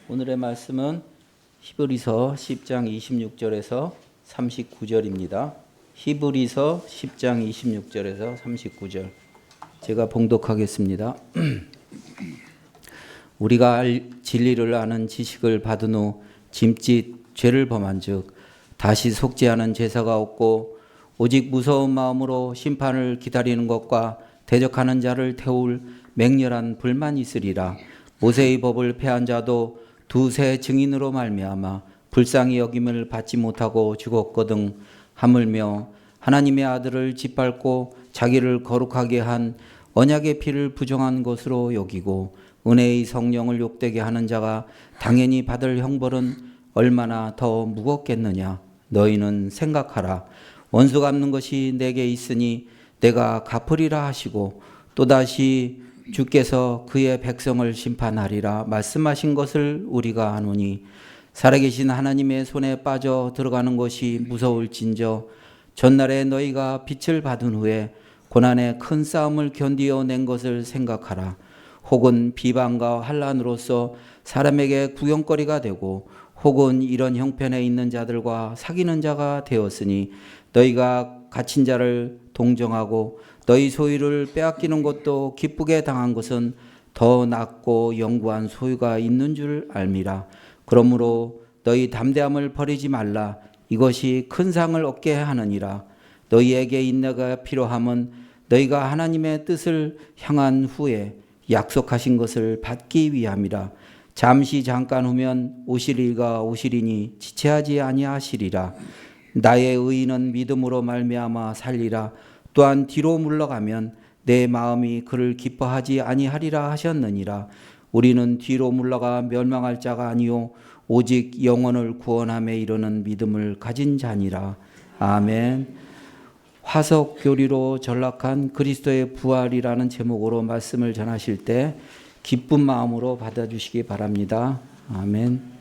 오늘의 말씀은 히브리서 10장 26절에서 39절입니다. 히브리서 10장 26절에서 39절 제가 봉독하겠습니다. 우리가 진리를 아는 지식을 받은 후 짐짓 죄를 범한즉 다시 속지 않은 제사가 없고 오직 무서운 마음으로 심판을 기다리는 것과 대적하는 자를 태울 맹렬한 불만이 있으리라. 모세의 법을 폐한 자도 두세 증인으로 말미암아 불쌍히 여김을 받지 못하고 죽었거든. 하물며 하나님의 아들을 짓밟고 자기를 거룩하게 한 언약의 피를 부정한 것으로 여기고 은혜의 성령을 욕되게 하는 자가 당연히 받을 형벌은 얼마나 더 무겁겠느냐. 너희는 생각하라. 원수 갚는 것이 내게 있으니 내가 갚으리라 하시고 또다시 주께서 그의 백성을 심판하리라 말씀하신 것을 우리가 아노니 살아계신 하나님의 손에 빠져 들어가는 것이 무서울진저 전날에 너희가 빛을 받은 후에 고난의 큰 싸움을 견디어 낸 것을 생각하라. 혹은 비방과 환난으로서 사람에게 구경거리가 되고 혹은 이런 형편에 있는 자들과 사귀는 자가 되었으니 너희가 갇힌 자를 동정하고 너희 소유를 빼앗기는 것도 기쁘게 당한 것은 더 낫고 영구한 소유가 있는 줄 알미라. 그러므로 너희 담대함을 버리지 말라. 이것이 큰 상을 얻게 하느니라. 너희에게 인내가 필요함은 너희가 하나님의 뜻을 향한 후에 약속하신 것을 받기 위함이라. 잠시 잠깐 후면 오실 이가 오시리니 지체하지 아니하시리라. 나의 의인은 믿음으로 말미암아 살리라. 또한 뒤로 물러가면 내 마음이 그를 기뻐하지 아니하리라 하셨느니라. 우리는 뒤로 물러가 멸망할 자가 아니요 오직 영혼을 구원함에 이르는 믿음을 가진 자니라. 아멘. 화석 교리로 전락한 그리스도의 부활이라는 제목으로 말씀을 전하실 때 기쁜 마음으로 받아주시기 바랍니다. 아멘.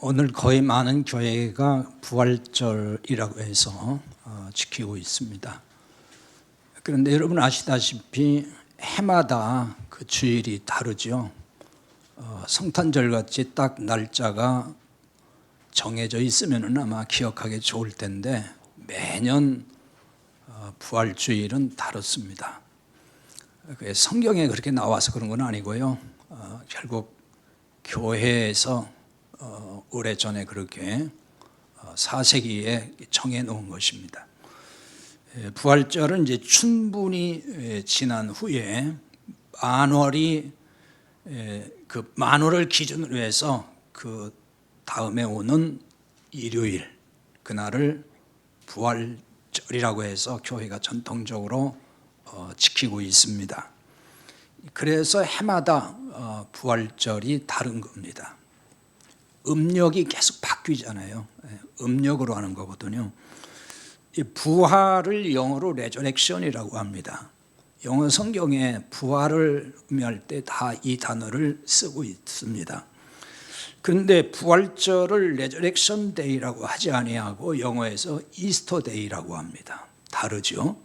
오늘 거의 많은 교회가 부활절이라고 해서 지키고 있습니다. 그런데 여러분 아시다시피 해마다 그 주일이 다르죠. 성탄절 같이 딱 날짜가 정해져 있으면 아마 기억하기 좋을 텐데 매년 부활주일은 다릅니다. 성경에 그렇게 나와서 그런 건 아니고요. 결국 교회에서 오래전에 그렇게 4세기에 정해 놓은 것입니다. 부활절은 이제 춘분이 지난 후에 만월이 그 만월을 기준으로 해서 그 다음에 오는 일요일 그날을 부활절이라고 해서 교회가 전통적으로 지키고 있습니다. 그래서 해마다 부활절이 다른 겁니다. 음력이 계속 바뀌잖아요. 음력으로 하는 거거든요. 이 부활을 영어로 레저렉션이라고 합니다. 영어 성경에 부활을 의미할 때 다 이 단어를 쓰고 있습니다. 그런데 부활절을 레저렉션 데이라고 하지 아니하고 영어에서 이스터 데이라고 합니다. 다르죠?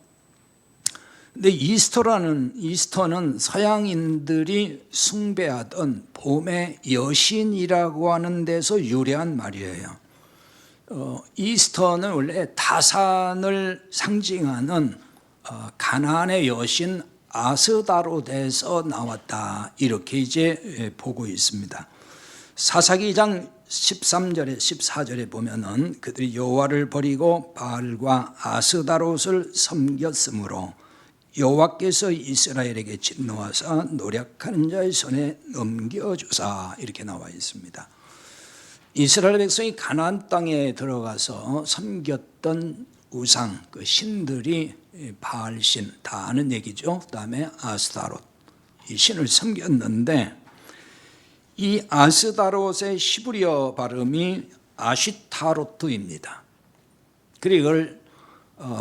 근데 이스터는 서양인들이 숭배하던 봄의 여신이라고 하는 데서 유래한 말이에요. 이스터는 원래 다산을 상징하는 가나안의 여신 아스다롯에서 나왔다 이렇게 이제 보고 있습니다. 사사기장 13절에 14절에 보면은 그들이 여호와를 버리고 바알과 아스다롯을 섬겼으므로 여호와께서 이스라엘에게 진노하사 노력하는 자의 손에 넘겨주사 이렇게 나와 있습니다. 이스라엘 백성이 가나안 땅에 들어가서 섬겼던 우상 그 신들이 바알신 다 아는 얘기죠. 그다음에 아스다롯 이 신을 섬겼는데 이 아스다롯의 히브리어 발음이 아시타로트입니다. 그리고 이걸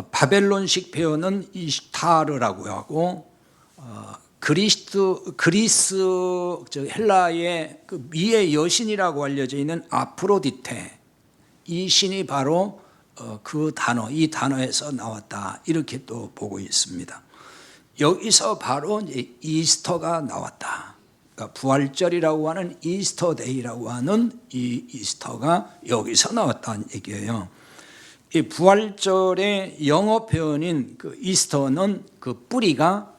바벨론식 표현은 이시타르라고 하고 그리스 헬라의 그 미의 여신이라고 알려져 있는 아프로디테 이 신이 바로 그 단어 이 단어에서 나왔다 이렇게 또 보고 있습니다. 여기서 바로 이제 이스터가 나왔다. 그러니까 부활절이라고 하는 이스터데이라고 하는 이 이스터가 여기서 나왔다는 얘기예요. 이 부활절의 영어 표현인 그 이스터는 그 뿌리가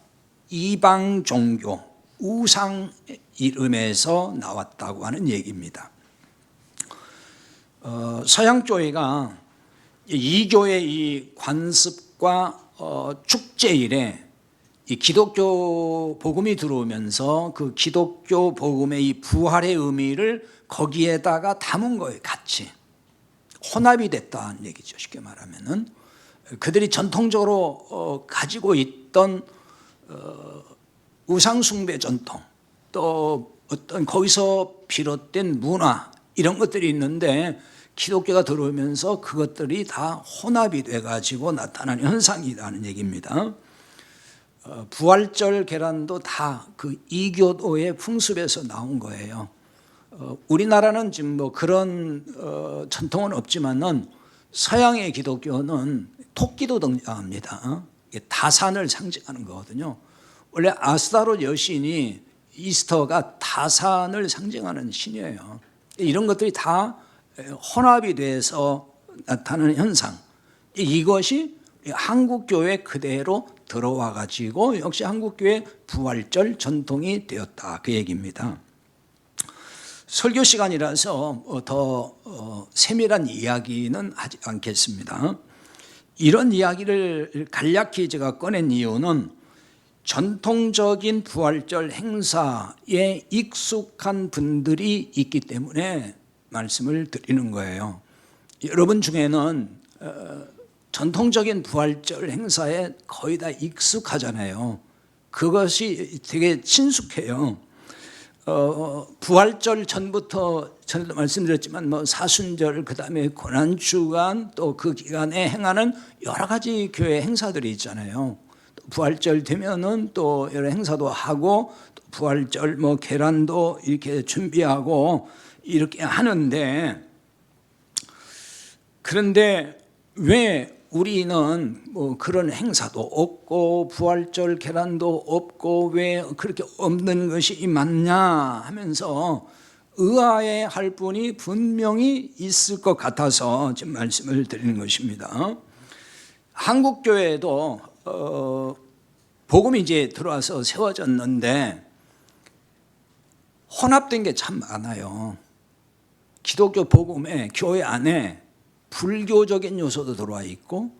이방 종교, 우상 이름에서 나왔다고 하는 얘기입니다. 서양 교회가 이교의 이 관습과 축제일에 이 기독교 복음이 들어오면서 그 기독교 복음의 이 부활의 의미를 거기에다가 담은 거예요. 같이 혼합이 됐다는 얘기죠. 쉽게 말하면은 그들이 전통적으로 가지고 있던 우상 숭배 전통, 또 어떤 거기서 비롯된 문화 이런 것들이 있는데 기독교가 들어오면서 그것들이 다 혼합이 돼가지고 나타나는 현상이라는 얘기입니다. 부활절 계란도 다 그 이교도의 풍습에서 나온 거예요. 우리나라는 지금 뭐 그런 전통은 없지만은 서양의 기독교는 토끼도 등장합니다. 다산을 상징하는 거거든요. 원래 아스타롯 여신이 이스터가 다산을 상징하는 신이에요. 이런 것들이 다 혼합이 돼서 나타나는 현상. 이것이 한국교회 그대로 들어와 가지고 역시 한국교회 부활절 전통이 되었다. 그 얘기입니다. 설교 시간이라서 더 세밀한 이야기는 하지 않겠습니다. 이런 이야기를 간략히 제가 꺼낸 이유는 전통적인 부활절 행사에 익숙한 분들이 있기 때문에 말씀을 드리는 거예요. 여러분 중에는 전통적인 부활절 행사에 거의 다 익숙하잖아요. 그것이 되게 친숙해요. 부활절 전부터 전에도 말씀드렸지만 뭐 사순절, 그다음에 고난주간, 또 그 기간에 행하는 여러 가지 교회 행사들이 있잖아요. 부활절 되면은 또 여러 행사도 하고, 또 부활절 뭐 계란도 이렇게 준비하고 이렇게 하는데, 그런데 왜 우리는 뭐 그런 행사도 없고 부활절 계란도 없고 왜 그렇게 없는 것이 맞냐 하면서 의아해할 분이 분명히 있을 것 같아서 지금 말씀을 드리는 것입니다. 한국 교회도 복음이 이제 들어와서 세워졌는데 혼합된 게 참 많아요. 기독교 복음에 교회 안에 불교적인 요소도 들어와 있고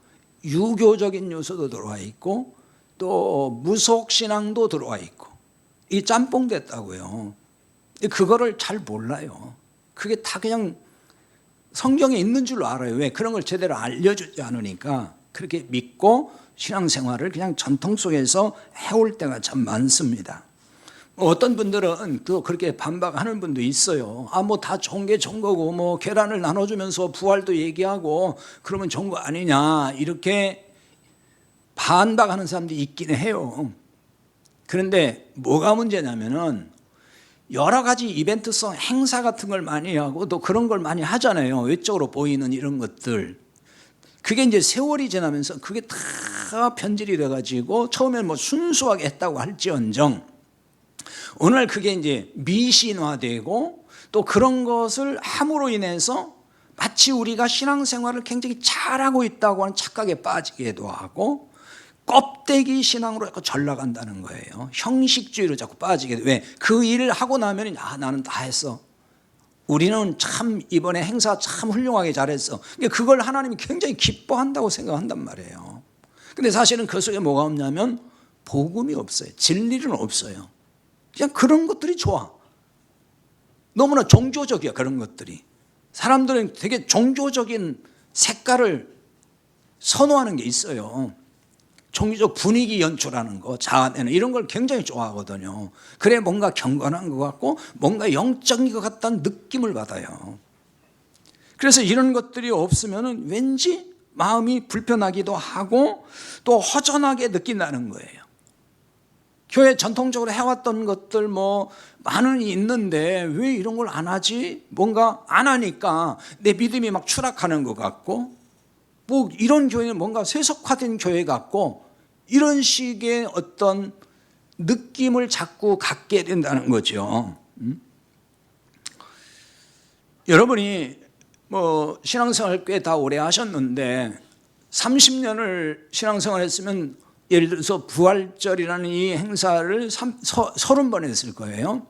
유교적인 요소도 들어와 있고 또 무속신앙도 들어와 있고 이 짬뽕 됐다고요. 그거를 잘 몰라요. 그게 다 그냥 성경에 있는 줄로 알아요. 왜? 그런 걸 제대로 알려주지 않으니까 그렇게 믿고 신앙생활을 그냥 전통 속에서 해올 때가 참 많습니다. 어떤 분들은 또 그렇게 반박하는 분도 있어요. 뭐 다 좋은 게 좋은 거고 뭐 계란을 나눠주면서 부활도 얘기하고 그러면 좋은 거 아니냐 이렇게 반박하는 사람들이 있긴 해요. 그런데 뭐가 문제냐면은 여러 가지 이벤트성 행사 같은 걸 많이 하고 또 그런 걸 많이 하잖아요. 외적으로 보이는 이런 것들. 그게 이제 세월이 지나면서 그게 다 변질이 돼가지고 처음에는 뭐 순수하게 했다고 할지언정 오늘 그게 이제 미신화되고 또 그런 것을 함으로 인해서 마치 우리가 신앙생활을 굉장히 잘하고 있다고 하는 착각에 빠지기도 하고 껍데기 신앙으로 자꾸 전락한다는 거예요. 형식주의로 자꾸 빠지게 돼. 왜? 그 일을 하고 나면 나는 다 했어. 우리는 참 이번에 행사 참 훌륭하게 잘했어. 그걸 하나님이 굉장히 기뻐한다고 생각한단 말이에요. 근데 사실은 그 속에 뭐가 없냐면 복음이 없어요. 진리는 없어요. 그냥 그런 것들이 좋아. 너무나 종교적이야. 그런 것들이. 사람들은 되게 종교적인 색깔을 선호하는 게 있어요. 종교적 분위기 연출하는 거, 자아내는 이런 걸 굉장히 좋아하거든요. 그래 뭔가 경건한 것 같고 뭔가 영적인 것 같다는 느낌을 받아요. 그래서 이런 것들이 없으면 왠지 마음이 불편하기도 하고 또 허전하게 느낀다는 거예요. 교회 전통적으로 해왔던 것들 뭐 많은 있는데 왜 이런 걸 안 하지? 뭔가 안 하니까 내 믿음이 막 추락하는 것 같고 뭐 이런 교회는 뭔가 세속화된 교회 같고, 이런 식의 어떤 느낌을 자꾸 갖게 된다는 거죠. 여러분이 뭐 신앙생활 꽤 다 오래 하셨는데 30년을 신앙생활 했으면 예를 들어서 부활절이라는 이 행사를 30번 했을 거예요.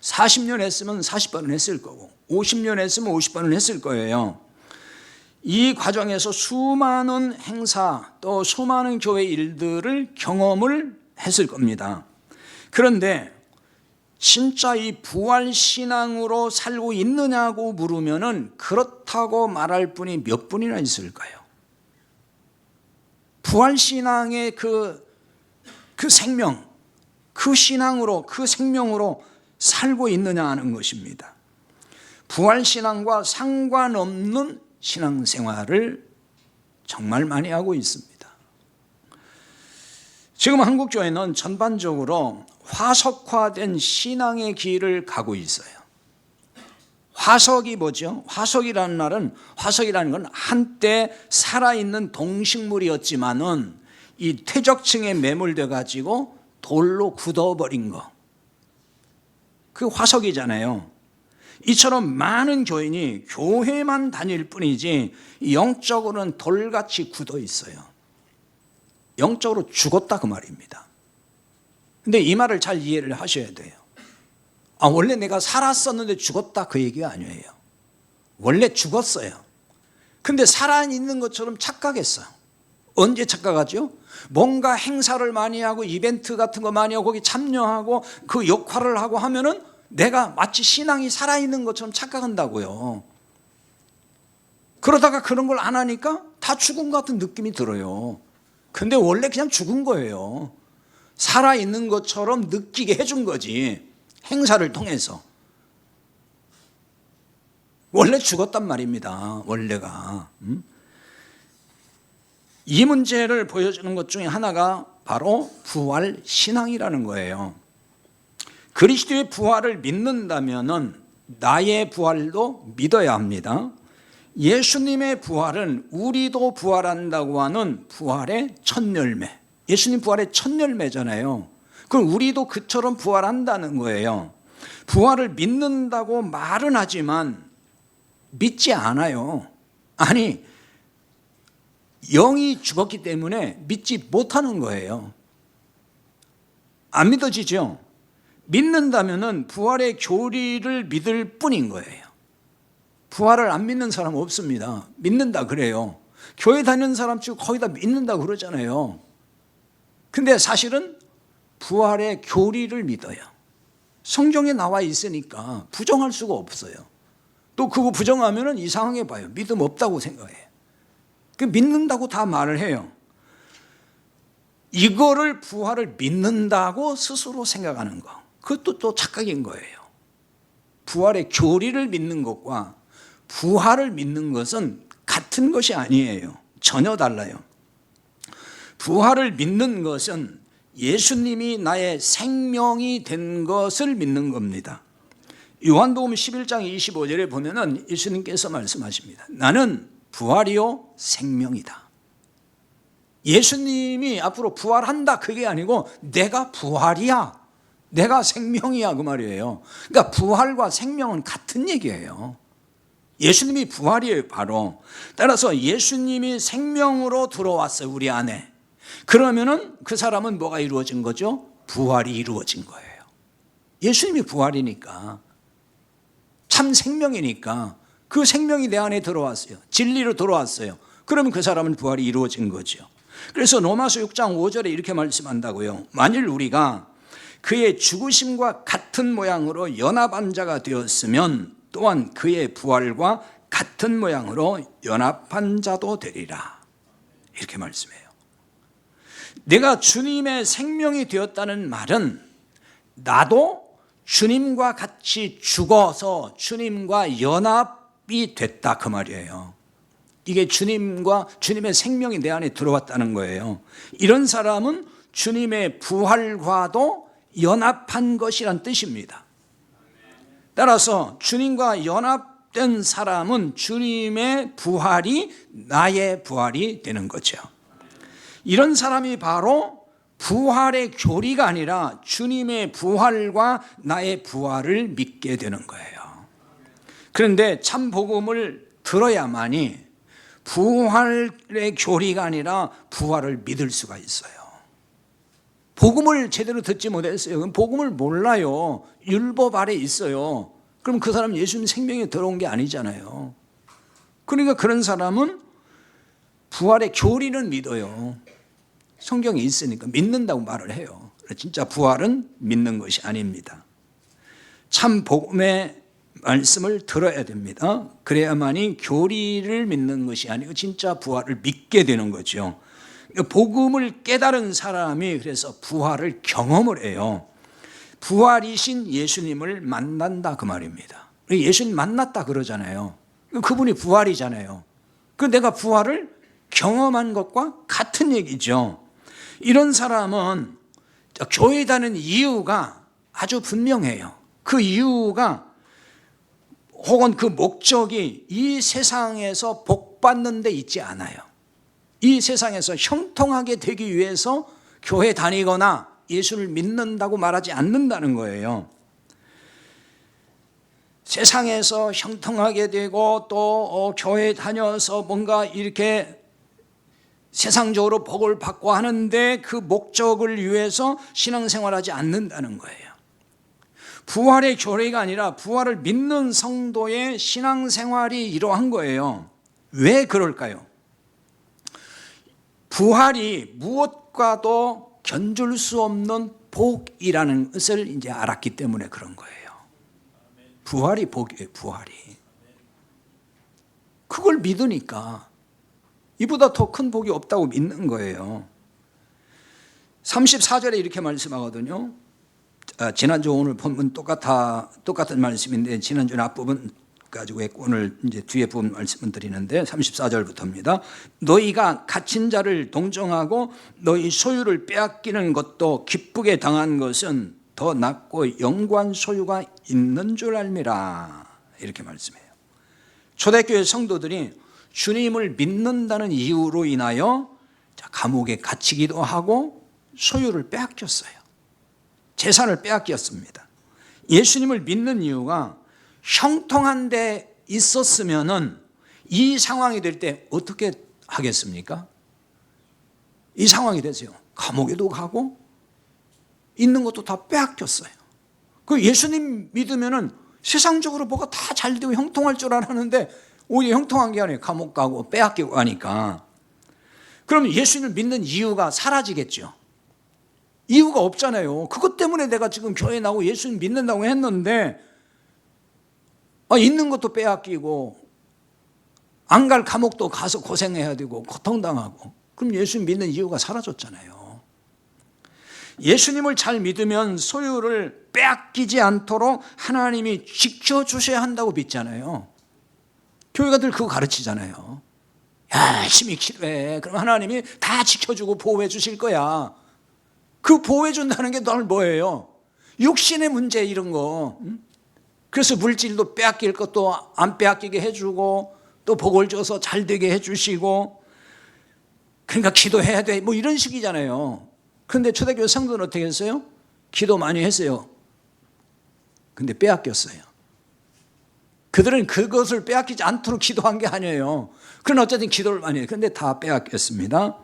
40년 했으면 40번은 했을 거고 50년 했으면 50번은 했을 거예요. 이 과정에서 수많은 행사 또 수많은 교회 일들을 경험을 했을 겁니다. 그런데 진짜 이 부활신앙으로 살고 있느냐고 물으면은 그렇다고 말할 분이 몇 분이나 있을까요? 부활신앙의 그 생명, 그 신앙으로, 그 생명으로 살고 있느냐 하는 것입니다. 부활신앙과 상관없는 신앙생활을 정말 많이 하고 있습니다. 지금 한국교회는 전반적으로 화석화된 신앙의 길을 가고 있어요. 화석이 뭐죠? 화석이라는 건 한때 살아있는 동식물이었지만은 이 퇴적층에 매몰돼 가지고 돌로 굳어버린 거. 그 화석이잖아요. 이처럼 많은 교인이 교회만 다닐 뿐이지 영적으로는 돌같이 굳어 있어요. 영적으로 죽었다 그 말입니다. 근데 이 말을 잘 이해를 하셔야 돼요. 원래 내가 살았었는데 죽었다 그 얘기가 아니에요. 원래 죽었어요. 근데 살아있는 것처럼 착각했어요. 언제 착각하죠? 뭔가 행사를 많이 하고 이벤트 같은 거 많이 하고 거기 참여하고 그 역할을 하고 하면은 내가 마치 신앙이 살아있는 것처럼 착각한다고요. 그러다가 그런 걸 안 하니까 다 죽은 것 같은 느낌이 들어요. 근데 원래 그냥 죽은 거예요. 살아있는 것처럼 느끼게 해준 거지. 행사를 통해서. 원래 죽었단 말입니다. 원래가. 이 문제를 보여주는 것 중에 하나가 바로 부활 신앙이라는 거예요. 그리스도의 부활을 믿는다면은 나의 부활도 믿어야 합니다. 예수님의 부활은 우리도 부활한다고 하는 부활의 첫 열매. 예수님 부활의 첫 열매잖아요. 그럼 우리도 그처럼 부활한다는 거예요. 부활을 믿는다고 말은 하지만 믿지 않아요. 아니, 영이 죽었기 때문에 믿지 못하는 거예요. 안 믿어지죠? 믿는다면은 부활의 교리를 믿을 뿐인 거예요. 부활을 안 믿는 사람 없습니다. 믿는다 그래요. 교회 다니는 사람 치고 거의 다 믿는다 그러잖아요. 근데 사실은 부활의 교리를 믿어요. 성경에 나와 있으니까 부정할 수가 없어요. 또 그거 부정하면은 이상하게 봐요. 믿음 없다고 생각해요. 그 믿는다고 다 말을 해요. 이거를 부활을 믿는다고 스스로 생각하는 거. 그것도 또 착각인 거예요. 부활의 교리를 믿는 것과 부활을 믿는 것은 같은 것이 아니에요. 전혀 달라요. 부활을 믿는 것은 예수님이 나의 생명이 된 것을 믿는 겁니다. 요한복음 11장 25절에 보면은 예수님께서 말씀하십니다. 나는 부활이요 생명이다. 예수님이 앞으로 부활한다 그게 아니고 내가 부활이야. 내가 생명이야 그 말이에요. 그러니까 부활과 생명은 같은 얘기예요. 예수님이 부활이에요 바로. 따라서 예수님이 생명으로 들어왔어요 우리 안에. 그러면은 그 사람은 뭐가 이루어진 거죠? 부활이 이루어진 거예요. 예수님이 부활이니까 참 생명이니까 그 생명이 내 안에 들어왔어요. 진리로 들어왔어요. 그러면 그 사람은 부활이 이루어진 거죠. 그래서 로마서 6장 5절에 이렇게 말씀한다고요. 만일 우리가 그의 죽으심과 같은 모양으로 연합한 자가 되었으면 또한 그의 부활과 같은 모양으로 연합한 자도 되리라. 이렇게 말씀해요. 내가 주님의 생명이 되었다는 말은 나도 주님과 같이 죽어서 주님과 연합이 됐다 그 말이에요. 이게 주님의 생명이 내 안에 들어왔다는 거예요. 이런 사람은 주님의 부활과도 연합한 것이란 뜻입니다. 따라서 주님과 연합된 사람은 주님의 부활이 나의 부활이 되는 거죠. 이런 사람이 바로 부활의 교리가 아니라 주님의 부활과 나의 부활을 믿게 되는 거예요. 그런데 참 복음을 들어야만이 부활의 교리가 아니라 부활을 믿을 수가 있어요. 복음을 제대로 듣지 못했어요. 그럼 복음을 몰라요. 율법 아래 있어요. 그럼 그 사람 예수님 생명에 들어온 게 아니잖아요. 그러니까 그런 사람은 부활의 교리는 믿어요. 성경에 있으니까 믿는다고 말을 해요. 진짜 부활은 믿는 것이 아닙니다. 참 복음의 말씀을 들어야 됩니다. 그래야만이 교리를 믿는 것이 아니고 진짜 부활을 믿게 되는 거죠. 복음을 깨달은 사람이 그래서 부활을 경험을 해요. 부활이신 예수님을 만난다 그 말입니다. 예수님 만났다 그러잖아요. 그분이 부활이잖아요. 그 내가 부활을 경험한 것과 같은 얘기죠. 이런 사람은 교회 다니는 이유가 아주 분명해요. 그 이유가 혹은 그 목적이 이 세상에서 복 받는 데 있지 않아요. 이 세상에서 형통하게 되기 위해서 교회 다니거나 예수를 믿는다고 말하지 않는다는 거예요. 세상에서 형통하게 되고 또 교회 다녀서 뭔가 이렇게 세상적으로 복을 받고 하는데 그 목적을 위해서 신앙생활하지 않는다는 거예요. 부활의 교리가 아니라 부활을 믿는 성도의 신앙생활이 이러한 거예요. 왜 그럴까요? 부활이 무엇과도 견줄 수 없는 복이라는 것을 이제 알았기 때문에 그런 거예요. 부활이 복이에요, 부활이. 그걸 믿으니까 이보다 더 큰 복이 없다고 믿는 거예요. 34절에 이렇게 말씀하거든요. 지난주 오늘 본문 똑같은 말씀인데 지난주 앞부분 가지고 했고 오늘 이제 뒤에 부분 말씀을 드리는데 34절부터입니다. 너희가 갇힌 자를 동정하고 너희 소유를 빼앗기는 것도 기쁘게 당한 것은 더 낫고 영구한 소유가 있는 줄 알미라. 이렇게 말씀해요. 초대교회 성도들이 주님을 믿는다는 이유로 인하여 감옥에 갇히기도 하고 소유를 빼앗겼어요. 재산을 빼앗겼습니다. 예수님을 믿는 이유가 형통한 데 있었으면은 이 상황이 될 때 어떻게 하겠습니까? 이 상황이 되세요. 감옥에도 가고 있는 것도 다 빼앗겼어요. 그 예수님 믿으면은 세상적으로 뭐가 다 잘 되고 형통할 줄 알았는데 오히려 형통한 게 아니에요. 감옥 가고 빼앗기고 가니까. 그럼 예수님을 믿는 이유가 사라지겠죠. 이유가 없잖아요. 그것 때문에 내가 지금 교회 나오고 예수님 믿는다고 했는데 있는 것도 빼앗기고 안 갈 감옥도 가서 고생해야 되고 고통당하고 그럼 예수님 믿는 이유가 사라졌잖아요. 예수님을 잘 믿으면 소유를 빼앗기지 않도록 하나님이 지켜주셔야 한다고 믿잖아요. 교회가 늘 그거 가르치잖아요. 열심히 기도해. 그럼 하나님이 다 지켜주고 보호해 주실 거야. 그 보호해 준다는 게 널 뭐예요? 육신의 문제 이런 거. 그래서 물질도 빼앗길 것도 안 빼앗기게 해주고 또 복을 줘서 잘 되게 해주시고 그러니까 기도해야 돼. 뭐 이런 식이잖아요. 그런데 초대교회 성도는 어떻게 했어요? 기도 많이 했어요. 근데 빼앗겼어요. 그들은 그것을 빼앗기지 않도록 기도한 게 아니에요. 그러나 어쨌든 기도를 많이 해요. 그런데 다 빼앗겼습니다.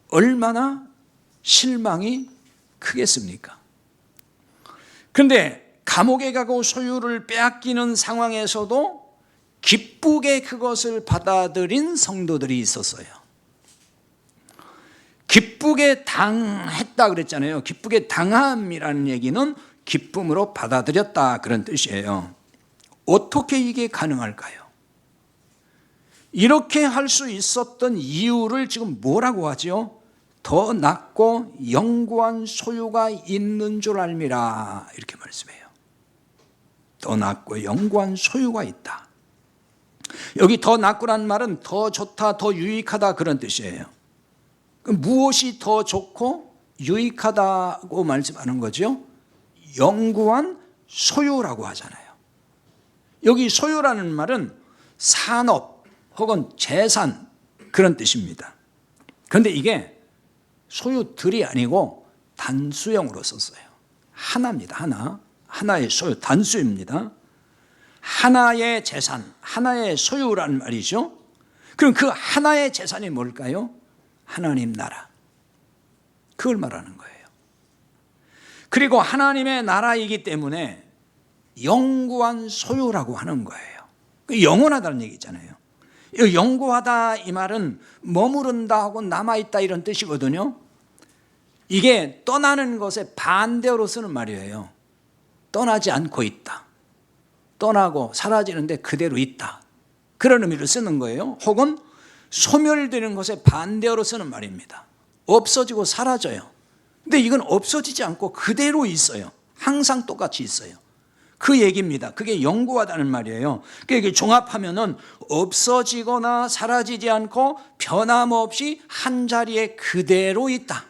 얼마나 실망이 크겠습니까? 그런데 감옥에 가고 소유를 빼앗기는 상황에서도 기쁘게 그것을 받아들인 성도들이 있었어요. 기쁘게 당했다 그랬잖아요. 기쁘게 당함이라는 얘기는 기쁨으로 받아들였다 그런 뜻이에요. 어떻게 이게 가능할까요? 이렇게 할 수 있었던 이유를 지금 뭐라고 하죠? 더 낫고 영구한 소유가 있는 줄 알미라 이렇게 말씀해요. 더 낫고 영구한 소유가 있다. 여기 더 낫고란 말은 더 좋다, 더 유익하다 그런 뜻이에요. 무엇이 더 좋고 유익하다고 말씀하는 거죠? 영구한 소유라고 하잖아요. 여기 소유라는 말은 산업 혹은 재산 그런 뜻입니다. 그런데 이게 소유들이 아니고 단수형으로 썼어요. 하나입니다. 하나의 소유, 단수입니다. 하나의 재산, 하나의 소유라는 말이죠. 그럼 그 하나의 재산이 뭘까요? 하나님 나라. 그걸 말하는 거예요. 그리고 하나님의 나라이기 때문에 영구한 소유라고 하는 거예요. 영원하다는 얘기잖아요. 영구하다 이 말은 머무른다 하고 남아있다 이런 뜻이거든요. 이게 떠나는 것에 반대로 쓰는 말이에요. 떠나지 않고 있다. 떠나고 사라지는데 그대로 있다. 그런 의미로 쓰는 거예요. 혹은 소멸되는 것에 반대로 쓰는 말입니다. 없어지고 사라져요. 근데 이건 없어지지 않고 그대로 있어요. 항상 똑같이 있어요. 그 얘기입니다. 그게 영구하다는 말이에요. 그러니까 종합하면은 없어지거나 사라지지 않고 변함없이 한 자리에 그대로 있다.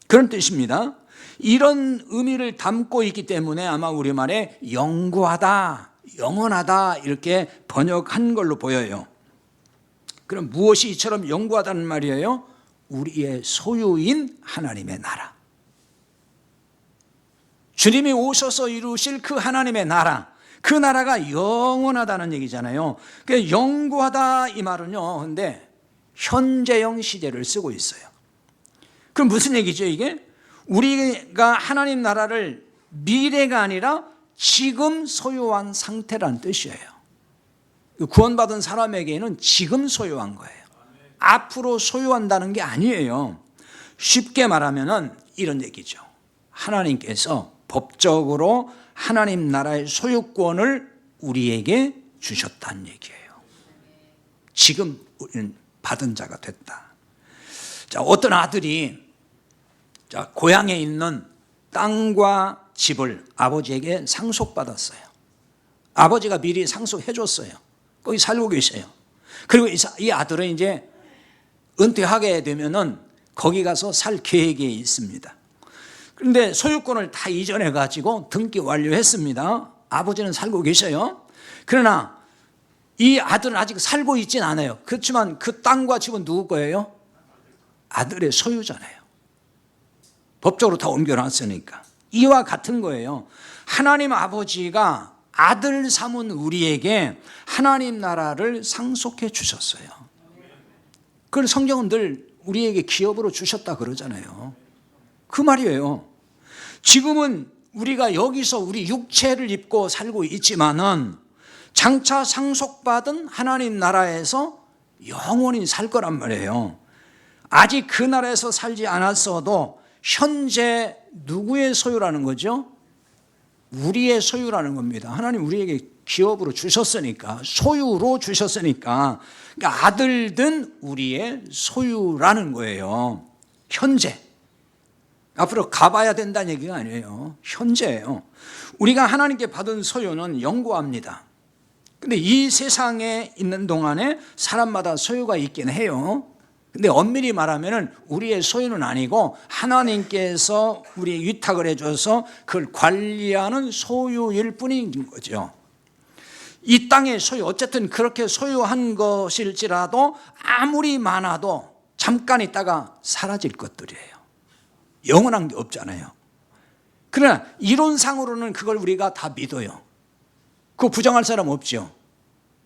그런 뜻입니다. 이런 의미를 담고 있기 때문에 아마 우리말에 영구하다, 영원하다 이렇게 번역한 걸로 보여요. 그럼 무엇이 이처럼 영구하다는 말이에요? 우리의 소유인 하나님의 나라. 주님이 오셔서 이루실 그 하나님의 나라, 그 나라가 영원하다는 얘기잖아요. 그러니까 영구하다 이 말은요, 근데 현재형 시제를 쓰고 있어요. 그럼 무슨 얘기죠 이게? 우리가 하나님 나라를 미래가 아니라 지금 소유한 상태라는 뜻이에요. 구원받은 사람에게는 지금 소유한 거예요. 앞으로 소유한다는 게 아니에요. 쉽게 말하면 이런 얘기죠. 하나님께서 법적으로 하나님 나라의 소유권을 우리에게 주셨다는 얘기예요. 지금 우리는 받은 자가 됐다. 자, 어떤 아들이 고향에 있는 땅과 집을 아버지에게 상속받았어요. 아버지가 미리 상속해 줬어요. 거기 살고 계셔요. 그리고 이 아들은 이제 은퇴하게 되면은 거기 가서 살 계획이 있습니다. 그런데 소유권을 다 이전해 가지고 등기 완료했습니다. 아버지는 살고 계셔요. 그러나 이 아들은 아직 살고 있진 않아요. 그렇지만 그 땅과 집은 누구 거예요? 아들의 소유잖아요. 법적으로 다 옮겨놨으니까. 이와 같은 거예요. 하나님 아버지가 아들 삼은 우리에게 하나님 나라를 상속해 주셨어요. 그걸 성경은 늘 우리에게 기업으로 주셨다 그러잖아요. 그 말이에요. 지금은 우리가 여기서 우리 육체를 입고 살고 있지만은 장차 상속받은 하나님 나라에서 영원히 살 거란 말이에요. 아직 그 나라에서 살지 않았어도 현재 누구의 소유라는 거죠? 우리의 소유라는 겁니다. 하나님 우리에게 기업으로 주셨으니까, 소유로 주셨으니까, 그러니까 아들든 우리의 소유라는 거예요. 현재. 앞으로 가봐야 된다는 얘기가 아니에요. 현재예요. 우리가 하나님께 받은 소유는 영구합니다. 근데 이 세상에 있는 동안에 사람마다 소유가 있긴 해요. 근데 엄밀히 말하면 우리의 소유는 아니고 하나님께서 우리의 위탁을 해줘서 그걸 관리하는 소유일 뿐인 거죠. 이 땅의 소유, 어쨌든 그렇게 소유한 것일지라도 아무리 많아도 잠깐 있다가 사라질 것들이에요. 영원한 게 없잖아요. 그러나 이론상으로는 그걸 우리가 다 믿어요. 그거 부정할 사람 없죠.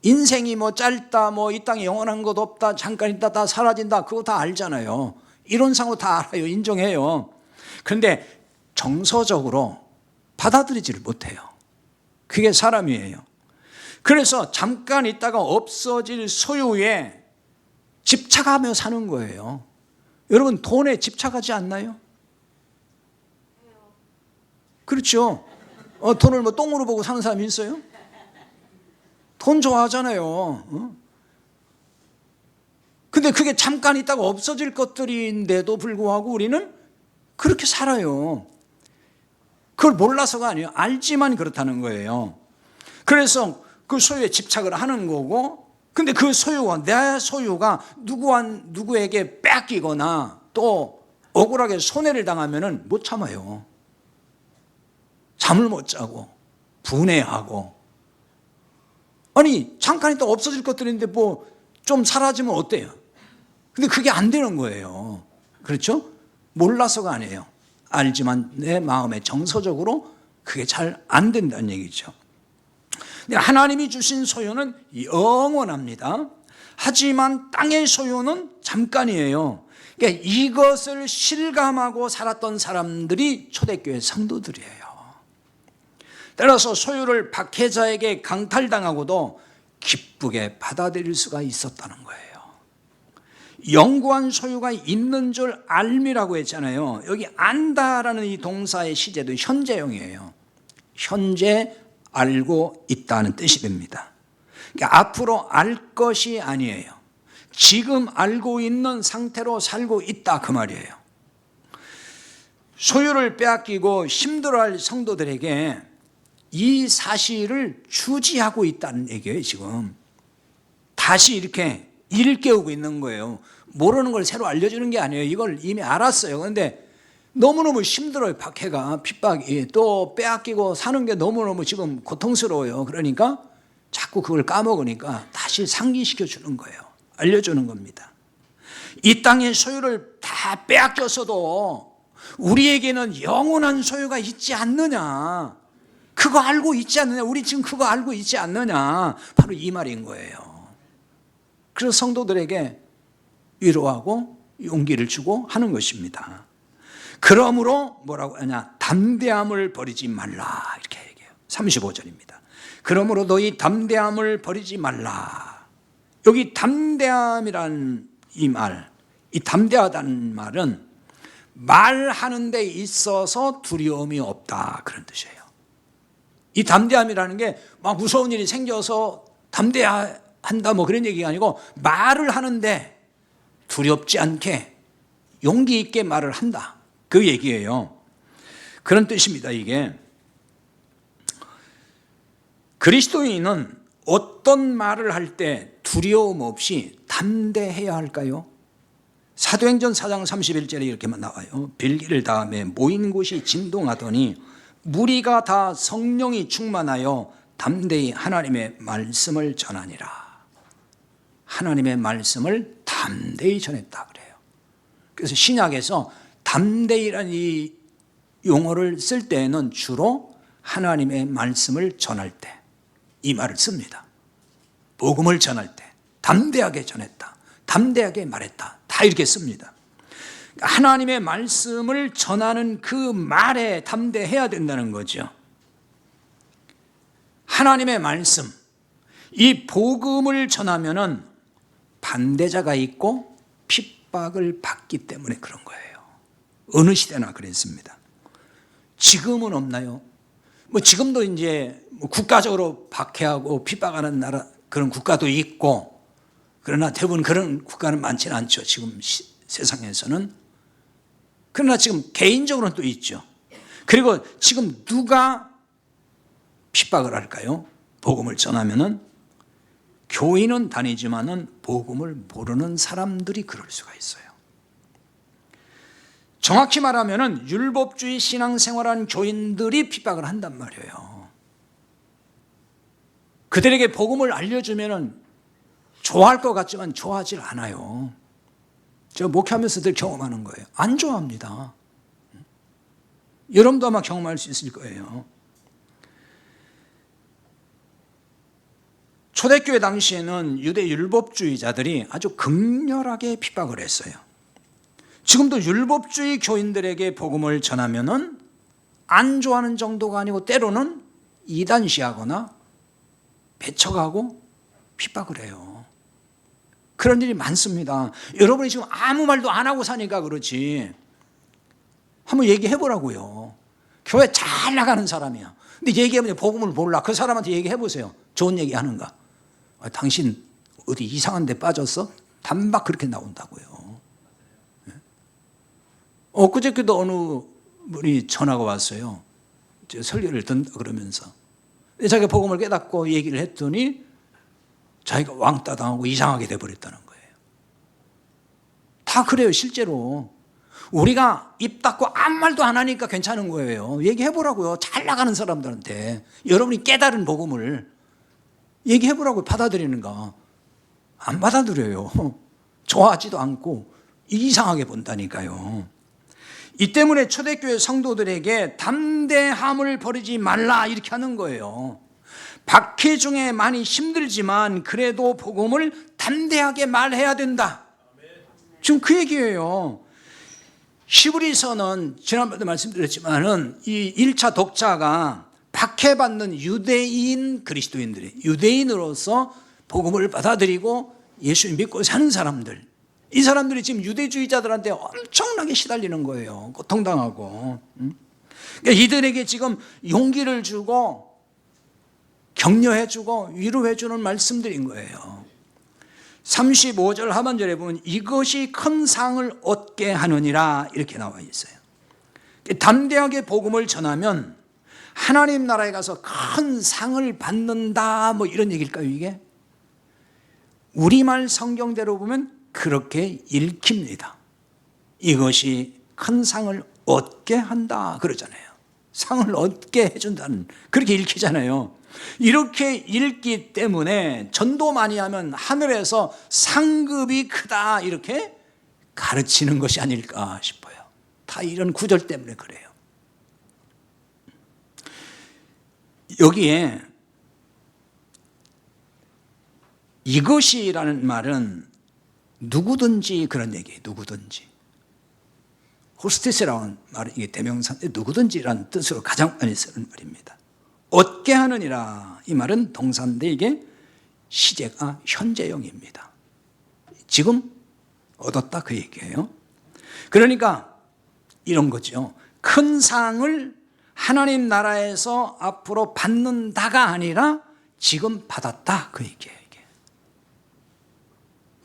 인생이 뭐 짧다, 뭐 이 땅에 영원한 것 없다, 잠깐 있다 다 사라진다, 그거 다 알잖아요. 이론상으로 다 알아요. 인정해요. 그런데 정서적으로 받아들이지를 못해요. 그게 사람이에요. 그래서 잠깐 있다가 없어질 소유에 집착하며 사는 거예요. 여러분 돈에 집착하지 않나요? 그렇죠. 돈을 뭐 똥으로 보고 사는 사람이 있어요? 돈 좋아하잖아요. 근데 그게 잠깐 있다가 없어질 것들인데도 불구하고 우리는 그렇게 살아요. 그걸 몰라서가 아니에요. 알지만 그렇다는 거예요. 그래서 그 소유에 집착을 하는 거고, 근데 그 소유가, 내 소유가 누구에게 뺏기거나 또 억울하게 손해를 당하면은 못 참아요. 잠을 못 자고 분해하고. 아니 잠깐 있다 없어질 것들인데 뭐 좀 사라지면 어때요? 근데 그게 안 되는 거예요. 그렇죠? 몰라서가 아니에요. 알지만 내 마음에 정서적으로 그게 잘 안 된다는 얘기죠. 하나님이 주신 소유는 영원합니다. 하지만 땅의 소유는 잠깐이에요. 그러니까 이것을 실감하고 살았던 사람들이 초대교회 성도들이에요. 따라서 소유를 박해자에게 강탈당하고도 기쁘게 받아들일 수가 있었다는 거예요. 영구한 소유가 있는 줄 알미라고 했잖아요. 여기 안다라는 이 동사의 시제도 현재형이에요. 현재 알고 있다는 뜻이 됩니다. 그러니까 앞으로 알 것이 아니에요. 지금 알고 있는 상태로 살고 있다 그 말이에요. 소유를 빼앗기고 힘들어할 성도들에게 이 사실을 주지하고 있다는 얘기예요. 지금 다시 이렇게 일깨우고 있는 거예요. 모르는 걸 새로 알려주는 게 아니에요. 이걸 이미 알았어요. 그런데 너무너무 힘들어요. 박해가, 핍박이, 또 빼앗기고 사는 게 너무너무 지금 고통스러워요. 그러니까 자꾸 그걸 까먹으니까 다시 상기시켜 주는 거예요. 알려주는 겁니다. 이 땅의 소유를 다 빼앗겼어도 우리에게는 영원한 소유가 있지 않느냐, 그거 알고 있지 않느냐, 우리 지금 그거 알고 있지 않느냐, 바로 이 말인 거예요. 그래서 성도들에게 위로하고 용기를 주고 하는 것입니다. 그러므로 뭐라고 하냐, 담대함을 버리지 말라 이렇게 얘기해요. 35절입니다. 그러므로 너희 담대함을 버리지 말라. 여기 담대함이란 이 말, 이 담대하다는 말은 말하는 데 있어서 두려움이 없다 그런 뜻이에요. 이 담대함이라는 게 막 무서운 일이 생겨서 담대한다 뭐 그런 얘기가 아니고 말을 하는데 두렵지 않게 용기 있게 말을 한다 그 얘기예요. 그런 뜻입니다. 이게 그리스도인은 어떤 말을 할 때 두려움 없이 담대해야 할까요? 사도행전 4장 31절에 이렇게만 나와요. 빌기를 다음에 모인 곳이 진동하더니 무리가 다 성령이 충만하여 담대히 하나님의 말씀을 전하니라. 하나님의 말씀을 담대히 전했다 그래요. 그래서 신약에서 담대히라는 이 용어를 쓸 때에는 주로 하나님의 말씀을 전할 때 이 말을 씁니다. 복음을 전할 때 담대하게 전했다, 담대하게 말했다, 다 이렇게 씁니다. 하나님의 말씀을 전하는 그 말에 담대해야 된다는 거죠. 하나님의 말씀, 이 복음을 전하면은 반대자가 있고 핍박을 받기 때문에 그런 거예요. 어느 시대나 그랬습니다. 지금은 없나요? 뭐 지금도 이제 국가적으로 박해하고 핍박하는 나라 그런 국가도 있고, 그러나 대부분 그런 국가는 많지는 않죠. 지금 세상에서는. 그러나 지금 개인적으로는 또 있죠. 그리고 지금 누가 핍박을 할까요? 복음을 전하면은 교인은 다니지만은 복음을 모르는 사람들이 그럴 수가 있어요. 정확히 말하면은 율법주의 신앙생활한 교인들이 핍박을 한단 말이에요. 그들에게 복음을 알려주면은 좋아할 것 같지만 좋아하질 않아요. 제가 목회하면서 늘 경험하는 거예요. 안 좋아합니다. 여러분도 아마 경험할 수 있을 거예요. 초대교회 당시에는 유대 율법주의자들이 아주 극렬하게 핍박을 했어요. 지금도 율법주의 교인들에게 복음을 전하면은 안 좋아하는 정도가 아니고 때로는 이단시하거나 배척하고 핍박을 해요. 그런 일이 많습니다. 여러분이 지금 아무 말도 안 하고 사니까 그렇지, 한번 얘기해 보라고요. 교회 잘 나가는 사람이야. 근데 얘기하면 복음을 몰라. 그 사람한테 얘기해 보세요. 좋은 얘기 하는가? 당신 어디 이상한 데 빠졌어? 단박 그렇게 나온다고요. 엊그저께도 어느 분이 전화가 왔어요. 설교를 듣는다 그러면서 자기가 복음을 깨닫고 얘기를 했더니 자기가 왕따 당하고 이상하게 돼버렸다는 거예요. 다 그래요. 실제로 우리가 입 닫고 아무 말도 안 하니까 괜찮은 거예요. 얘기해보라고요. 잘 나가는 사람들한테 여러분이 깨달은 복음을 얘기해보라고. 받아들이는가? 안 받아들여요. 좋아하지도 않고 이상하게 본다니까요. 이 때문에 초대교회 성도들에게 담대함을 버리지 말라 이렇게 하는 거예요. 박해 중에 많이 힘들지만 그래도 복음을 담대하게 말해야 된다. 지금 그 얘기예요. 히브리서는 지난번에도 말씀드렸지만은 이 1차 독자가 박해받는 유대인 그리스도인들이 유대인으로서 복음을 받아들이고 예수 믿고 사는 사람들, 이 사람들이 지금 유대주의자들한테 엄청나게 시달리는 거예요. 고통당하고. 그러니까 이들에게 지금 용기를 주고 격려해주고 위로해주는 말씀들인 거예요. 35절 하반절에 보면 이것이 큰 상을 얻게 하느니라 이렇게 나와 있어요. 담대하게 복음을 전하면 하나님 나라에 가서 큰 상을 받는다 뭐 이런 얘기일까요 이게? 우리말 성경대로 보면 그렇게 읽힙니다. 이것이 큰 상을 얻게 한다 그러잖아요. 상을 얻게 해준다는 그렇게 읽히잖아요. 이렇게 읽기 때문에 전도 많이 하면 하늘에서 상급이 크다 이렇게 가르치는 것이 아닐까 싶어요. 다 이런 구절 때문에 그래요. 여기에 이것이라는 말은 누구든지 그런 얘기예요. 누구든지. 호스테스라는 말은 이게 대명사인데 누구든지라는 뜻으로 가장 많이 쓰는 말입니다. 얻게 하느니라 이 말은 동사인데 이게 시제가 현재형입니다. 지금 얻었다 그 얘기예요. 그러니까 이런 거죠. 큰 상을 하나님 나라에서 앞으로 받는다가 아니라 지금 받았다 그 얘기예요.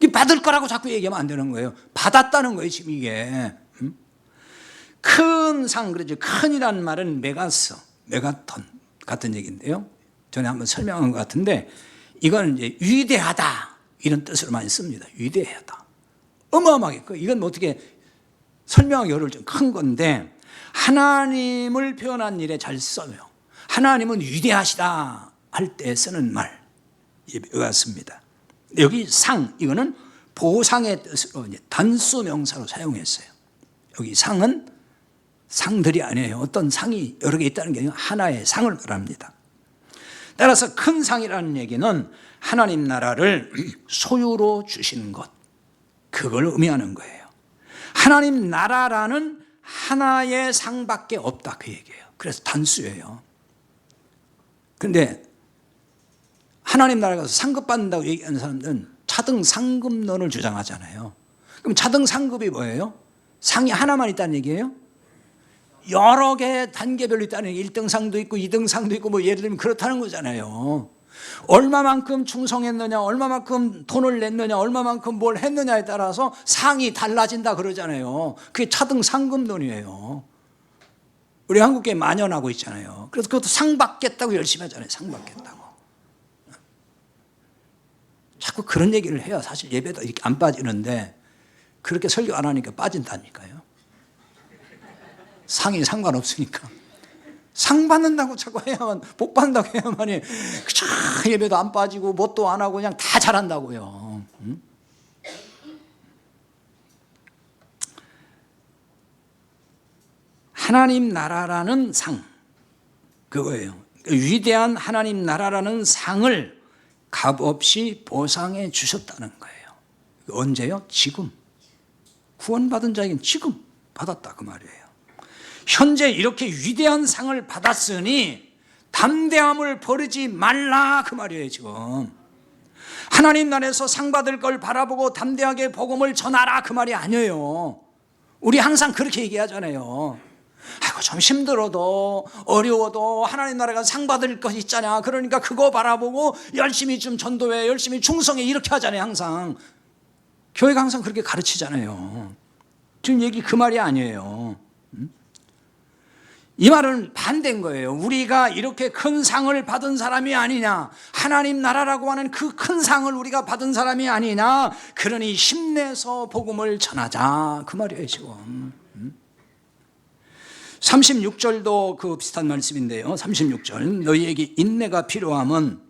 이게 받을 거라고 자꾸 얘기하면 안 되는 거예요. 받았다는 거예요 지금 이게. 큰 상 그러죠. 큰이라는 말은 메가스, 메가톤 같은 얘기인데요. 전에 한번 설명한 것 같은데 이건 이제 위대하다 이런 뜻으로 많이 씁니다. 위대하다. 어마어마하게 이건 어떻게 설명하기 어려울 좀 큰 건데 하나님을 표현한 일에 잘 써요. 하나님은 위대하시다 할 때 쓰는 말 같습니다. 여기 상 이거는 보상의 뜻으로 이제 단수 명사로 사용했어요. 여기 상은 상들이 아니에요. 어떤 상이 여러 개 있다는 게 아니라 하나의 상을 말합니다. 따라서 큰 상이라는 얘기는 하나님 나라를 소유로 주시는 것, 그걸 의미하는 거예요. 하나님 나라라는 하나의 상밖에 없다 그 얘기예요. 그래서 단수예요. 그런데 하나님 나라에 가서 상급 받는다고 얘기하는 사람들은 차등 상급론을 주장하잖아요. 그럼 차등 상급이 뭐예요? 상이 하나만 있다는 얘기예요? 여러 개 단계별로 있다는 얘기. 1등 상도 있고 2등 상도 있고 뭐 예를 들면 그렇다는 거잖아요. 얼마만큼 충성했느냐, 얼마만큼 돈을 냈느냐, 얼마만큼 뭘 했느냐에 따라서 상이 달라진다 그러잖아요. 그게 차등 상급론이에요. 우리 한국에 만연하고 있잖아요. 그래서 그것도 상 받겠다고 열심히 하잖아요. 상 받겠다고. 자꾸 그런 얘기를 해야 사실 예배도 이렇게 안 빠지는데 그렇게 설교 안 하니까 빠진다니까요. 상이 상관없으니까. 상 받는다고 자꾸 해야만, 복 받는다고 해야만이 예배도 안 빠지고 뭣도 안 하고 그냥 다 잘한다고요. 하나님 나라라는 상, 그거예요. 위대한 하나님 나라라는 상을 값없이 보상해 주셨다는 거예요. 언제요? 지금. 구원받은 자에게는 지금 받았다 그 말이에요. 현재 이렇게 위대한 상을 받았으니 담대함을 버리지 말라 그 말이에요. 지금 하나님 나라에서 상 받을 걸 바라보고 담대하게 복음을 전하라 그 말이 아니에요. 우리 항상 그렇게 얘기하잖아요. 아이고 좀 힘들어도 어려워도 하나님 나라가 상 받을 것 있잖아. 그러니까 그거 바라보고 열심히 좀 전도해, 열심히 충성해 이렇게 하잖아요. 항상 교회가 항상 그렇게 가르치잖아요. 지금 얘기 그 말이 아니에요. 이 말은 반대인 거예요. 우리가 이렇게 큰 상을 받은 사람이 아니냐, 하나님 나라라고 하는 그 큰 상을 우리가 받은 사람이 아니냐, 그러니 힘내서 복음을 전하자 그 말이에요. 지금 36절도 그 비슷한 말씀인데요. 36절 너희에게 인내가 필요함은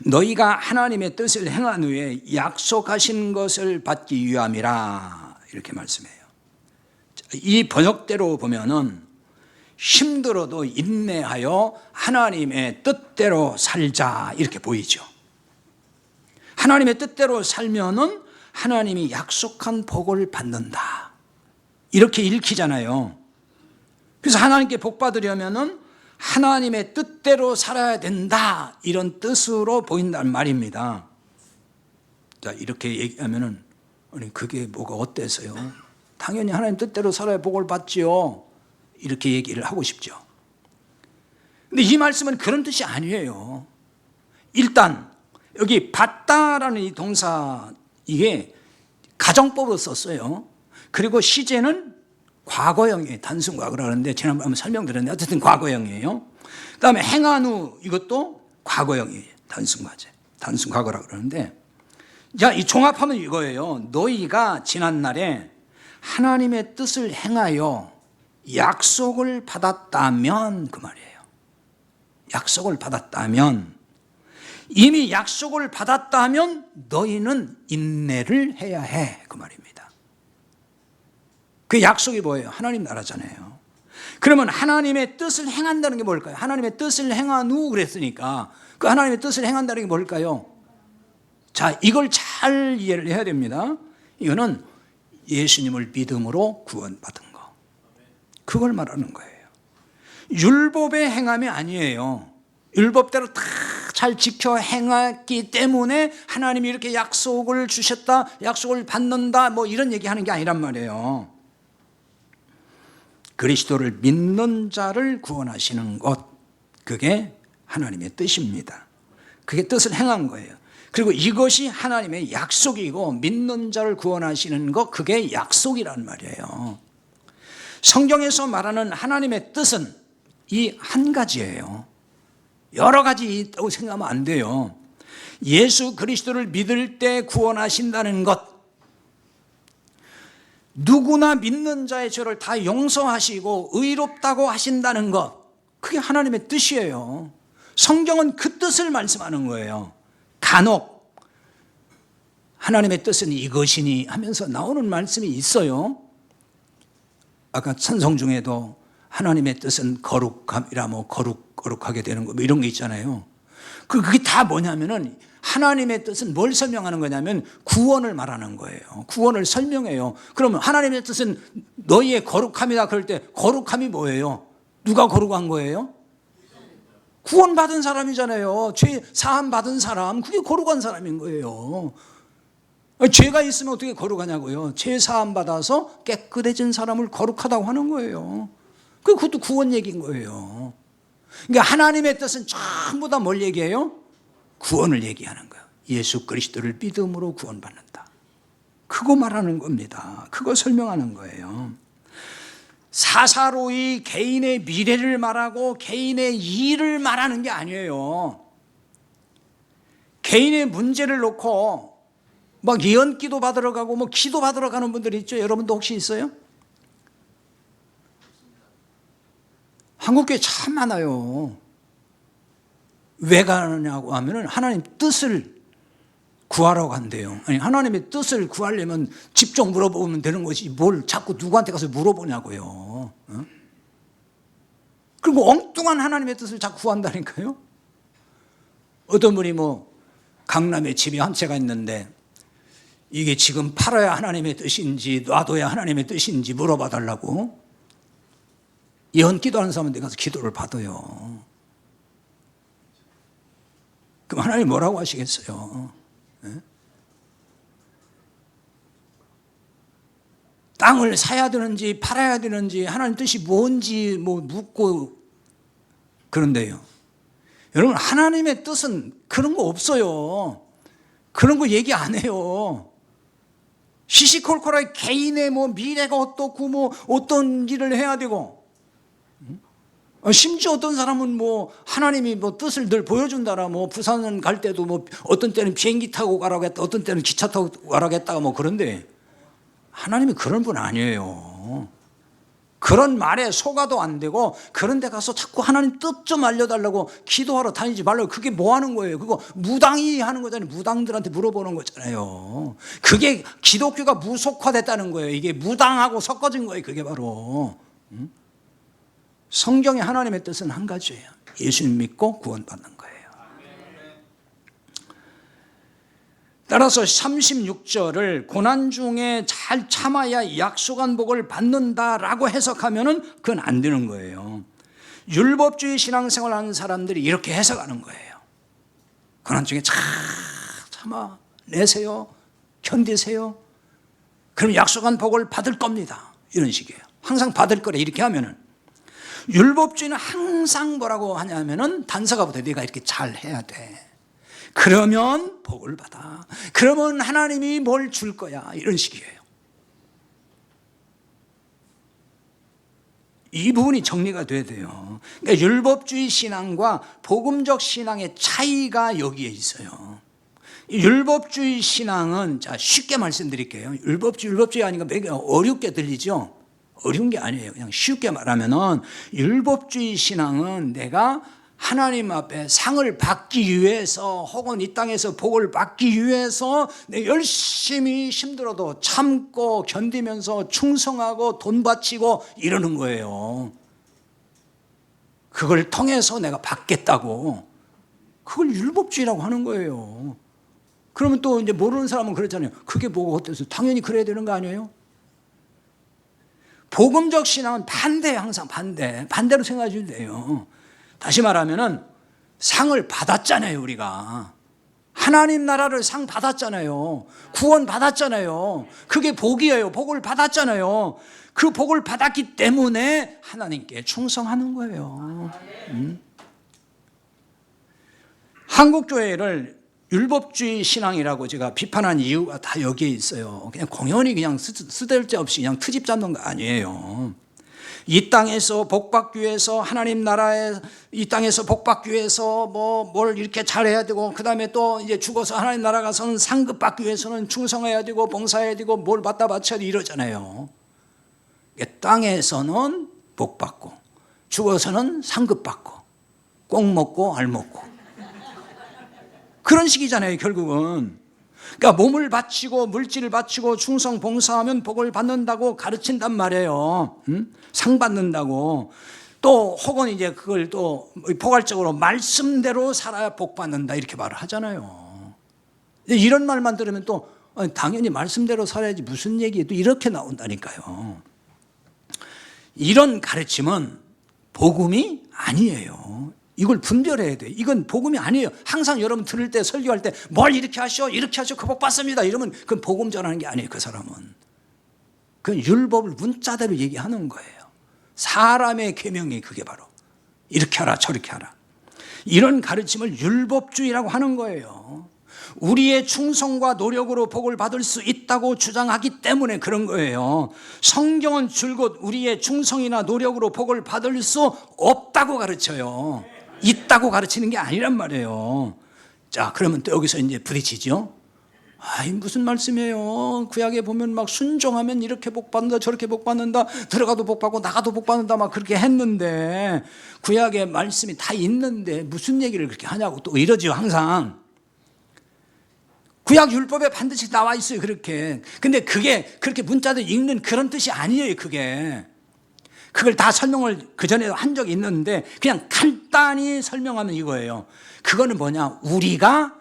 너희가 하나님의 뜻을 행한 후에 약속하신 것을 받기 위함이라 이렇게 말씀해요. 이 번역대로 보면은 힘들어도 인내하여 하나님의 뜻대로 살자 이렇게 보이죠. 하나님의 뜻대로 살면은 하나님이 약속한 복을 받는다 이렇게 읽히잖아요. 그래서 하나님께 복 받으려면은 하나님의 뜻대로 살아야 된다 이런 뜻으로 보인다는 말입니다. 자, 이렇게 얘기하면은 아니 그게 뭐가 어때서요? 당연히 하나님 뜻대로 살아야 복을 받지요. 이렇게 얘기를 하고 싶죠. 근데 이 말씀은 그런 뜻이 아니에요. 일단 여기 받다라는 이 동사 이게 가정법으로 썼어요. 그리고 시제는 과거형이에요. 단순 과거라 하는데 지난번에 한번 설명드렸는데 어쨌든 과거형이에요. 그다음에 행한 후 이것도 과거형이에요. 단순 과거라 그러는데 자, 이 종합하면 이거예요. 너희가 지난날에 하나님의 뜻을 행하여 약속을 받았다면 그 말이에요. 약속을 받았다면 이미 약속을 받았다면 너희는 인내를 해야 해 그 말입니다. 그 약속이 뭐예요? 하나님 나라잖아요. 그러면 하나님의 뜻을 행한다는 게 뭘까요? 하나님의 뜻을 행한 후 그랬으니까 그 하나님의 뜻을 행한다는 게 뭘까요? 자, 이걸 잘 이해를 해야 됩니다. 이거는 예수님을 믿음으로 구원받은 거. 그걸 말하는 거예요. 율법의 행함이 아니에요. 율법대로 다 잘 지켜 행했기 때문에 하나님이 이렇게 약속을 주셨다, 약속을 받는다, 뭐 이런 얘기하는 게 아니란 말이에요. 그리스도를 믿는 자를 구원하시는 것, 그게 하나님의 뜻입니다. 그게 뜻을 행한 거예요. 그리고 이것이 하나님의 약속이고 믿는 자를 구원하시는 것, 그게 약속이란 말이에요. 성경에서 말하는 하나님의 뜻은 이 한 가지예요. 여러 가지 있다고 생각하면 안 돼요. 예수 그리스도를 믿을 때 구원하신다는 것, 누구나 믿는 자의 죄를 다 용서하시고 의롭다고 하신다는 것, 그게 하나님의 뜻이에요. 성경은 그 뜻을 말씀하는 거예요. 간혹 하나님의 뜻은 이것이니 하면서 나오는 말씀이 있어요. 아까 찬송 중에도 하나님의 뜻은 거룩함이라 뭐 거룩하게 되는 거 뭐 이런 게 있잖아요. 그게 다 뭐냐면은 하나님의 뜻은 뭘 설명하는 거냐면 구원을 말하는 거예요. 구원을 설명해요. 그러면 하나님의 뜻은 너희의 거룩함이다 그럴 때 거룩함이 뭐예요? 누가 거룩한 거예요? 구원받은 사람이잖아요. 죄 사함 받은 사람, 그게 거룩한 사람인 거예요. 죄가 있으면 어떻게 거룩하냐고요? 죄 사함 받아서 깨끗해진 사람을 거룩하다고 하는 거예요. 그것도 구원 얘기인 거예요. 그러니까 하나님의 뜻은 전부 다 뭘 얘기해요? 구원을 얘기하는 거예요. 예수 그리스도를 믿음으로 구원받는다. 그거 말하는 겁니다. 그거 설명하는 거예요. 사사로이 개인의 미래를 말하고 개인의 일을 말하는 게 아니에요. 개인의 문제를 놓고 막 예언기도 받으러 가고 뭐 기도 받으러 가는 분들이 있죠. 여러분도 혹시 있어요? 한국교회 참 많아요. 왜 가느냐고 하면은 하나님 뜻을 구하러 간대요. 아니, 하나님의 뜻을 구하려면 직접 물어보면 되는 것이 뭘 자꾸 누구한테 가서 물어보냐고요. 어? 그리고 엉뚱한 하나님의 뜻을 자꾸 구한다니까요. 어떤 분이 뭐 강남에 집이 한 채가 있는데 이게 지금 팔아야 하나님의 뜻인지 놔둬야 하나님의 뜻인지 물어봐 달라고 예언 기도하는 사람한테 가서 기도를 받아요. 그럼 하나님 뭐라고 하시겠어요? 네? 땅을 사야 되는지 팔아야 되는지 하나님 뜻이 뭔지 뭐 묻고 그런데요. 여러분 하나님의 뜻은 그런 거 없어요. 그런 거 얘기 안 해요. 시시콜콜하게 개인의 뭐 미래가 어떻고 뭐 어떤 일을 해야 되고 심지어 어떤 사람은 뭐 하나님이 뭐 뜻을 늘 보여준다라 뭐 부산 갈 때도 뭐 어떤 때는 비행기 타고 가라고 했다 어떤 때는 기차 타고 가라고 했다가 뭐 그런데 하나님이 그런 분 아니에요. 그런 말에 속아도 안 되고 그런 데 가서 자꾸 하나님 뜻 좀 알려달라고 기도하러 다니지 말라고. 그게 뭐 하는 거예요? 그거 무당이 하는 거잖아요. 무당들한테 물어보는 거잖아요. 그게 기독교가 무속화됐다는 거예요. 이게 무당하고 섞어진 거예요. 그게 바로. 성경의 하나님의 뜻은 한 가지예요. 예수님 믿고 구원받는 거예요. 따라서 36절을 고난 중에 잘 참아야 약속한 복을 받는다라고 해석하면은 그건 안 되는 거예요. 율법주의 신앙생활 하는 사람들이 이렇게 해석하는 거예요. 고난 중에 잘 참아내세요. 견디세요. 그럼 약속한 복을 받을 겁니다. 이런 식이에요. 항상 받을 거래. 이렇게 하면은. 율법주의는 항상 뭐라고 하냐면은 단서가 붙어요. 네가 이렇게 잘 해야 돼. 그러면 복을 받아. 그러면 하나님이 뭘 줄 거야. 이런 식이에요. 이 부분이 정리가 돼야 돼요. 그러니까 율법주의 신앙과 복음적 신앙의 차이가 여기에 있어요. 율법주의 신앙은, 자, 쉽게 말씀드릴게요. 율법주의 아니까 어렵게 들리죠? 어려운 게 아니에요. 그냥 쉽게 말하면은 율법주의 신앙은 내가 하나님 앞에 상을 받기 위해서 혹은 이 땅에서 복을 받기 위해서 내 열심히 힘들어도 참고 견디면서 충성하고 돈 바치고 이러는 거예요. 그걸 통해서 내가 받겠다고. 그걸 율법주의라고 하는 거예요. 그러면 또 이제 모르는 사람은 그렇잖아요. 그게 뭐가 어때서? 당연히 그래야 되는 거 아니에요? 복음적 신앙은 반대예요. 항상 반대로 생각해 주면 돼요. 다시 말하면은 상을 받았잖아요. 우리가 하나님 나라를 상 받았잖아요. 구원 받았잖아요. 그게 복이에요. 복을 받았잖아요. 그 복을 받았기 때문에 하나님께 충성하는 거예요. 한국교회를 율법주의 신앙이라고 제가 비판한 이유가 다 여기에 있어요. 그냥 공연히 그냥 쓰잘데없이 그냥 트집 잡는 거 아니에요. 이 땅에서 복받기 위해서 하나님 나라에 이 땅에서 복받기 위해서 뭘 이렇게 잘해야 되고 그 다음에 또 이제 죽어서 하나님 나라 가서는 상급 받기 위해서는 충성해야 되고 봉사해야 되고 뭘 받다 바쳐야 되고 이러잖아요. 땅에서는 복받고 죽어서는 상급 받고 꼭 먹고 알 먹고 그런 식이잖아요. 결국은. 그러니까 몸을 바치고 물질을 바치고 충성 봉사하면 복을 받는다고 가르친단 말이에요. 상 받는다고. 또 혹은 이제 그걸 또 포괄적으로 말씀대로 살아야 복 받는다 이렇게 말을 하잖아요. 이런 말만 들으면 또 당연히 말씀대로 살아야지 무슨 얘기예요. 또 이렇게 나온다니까요. 이런 가르침은 복음이 아니에요. 이걸 분별해야 돼. 이건 복음이 아니에요. 항상 여러분 들을 때 설교할 때 뭘 이렇게 하셔 이렇게 하셔 그 복 받습니다 이러면 그건 복음 전하는 게 아니에요. 그 사람은. 그건 율법을 문자대로 얘기하는 거예요. 사람의 계명이 그게 바로 이렇게 하라 저렇게 하라. 이런 가르침을 율법주의라고 하는 거예요. 우리의 충성과 노력으로 복을 받을 수 있다고 주장하기 때문에 그런 거예요. 성경은 줄곧 우리의 충성이나 노력으로 복을 받을 수 없다고 가르쳐요. 있다고 가르치는 게 아니란 말이에요. 자, 그러면 또 여기서 이제 부딪히죠. 아이 무슨 말씀이에요? 구약에 보면 막 순종하면 이렇게 복 받는다 저렇게 복 받는다 들어가도 복 받고 나가도 복 받는다 막 그렇게 했는데 구약에 말씀이 다 있는데 무슨 얘기를 그렇게 하냐고 또 이러죠. 항상 구약 율법에 반드시 나와 있어요. 그렇게. 근데 그게 그렇게 문자들 읽는 그런 뜻이 아니에요. 그걸 다 설명을 그전에 한 적이 있는데 그냥 간단히 설명하면 이거예요. 그거는 뭐냐? 우리가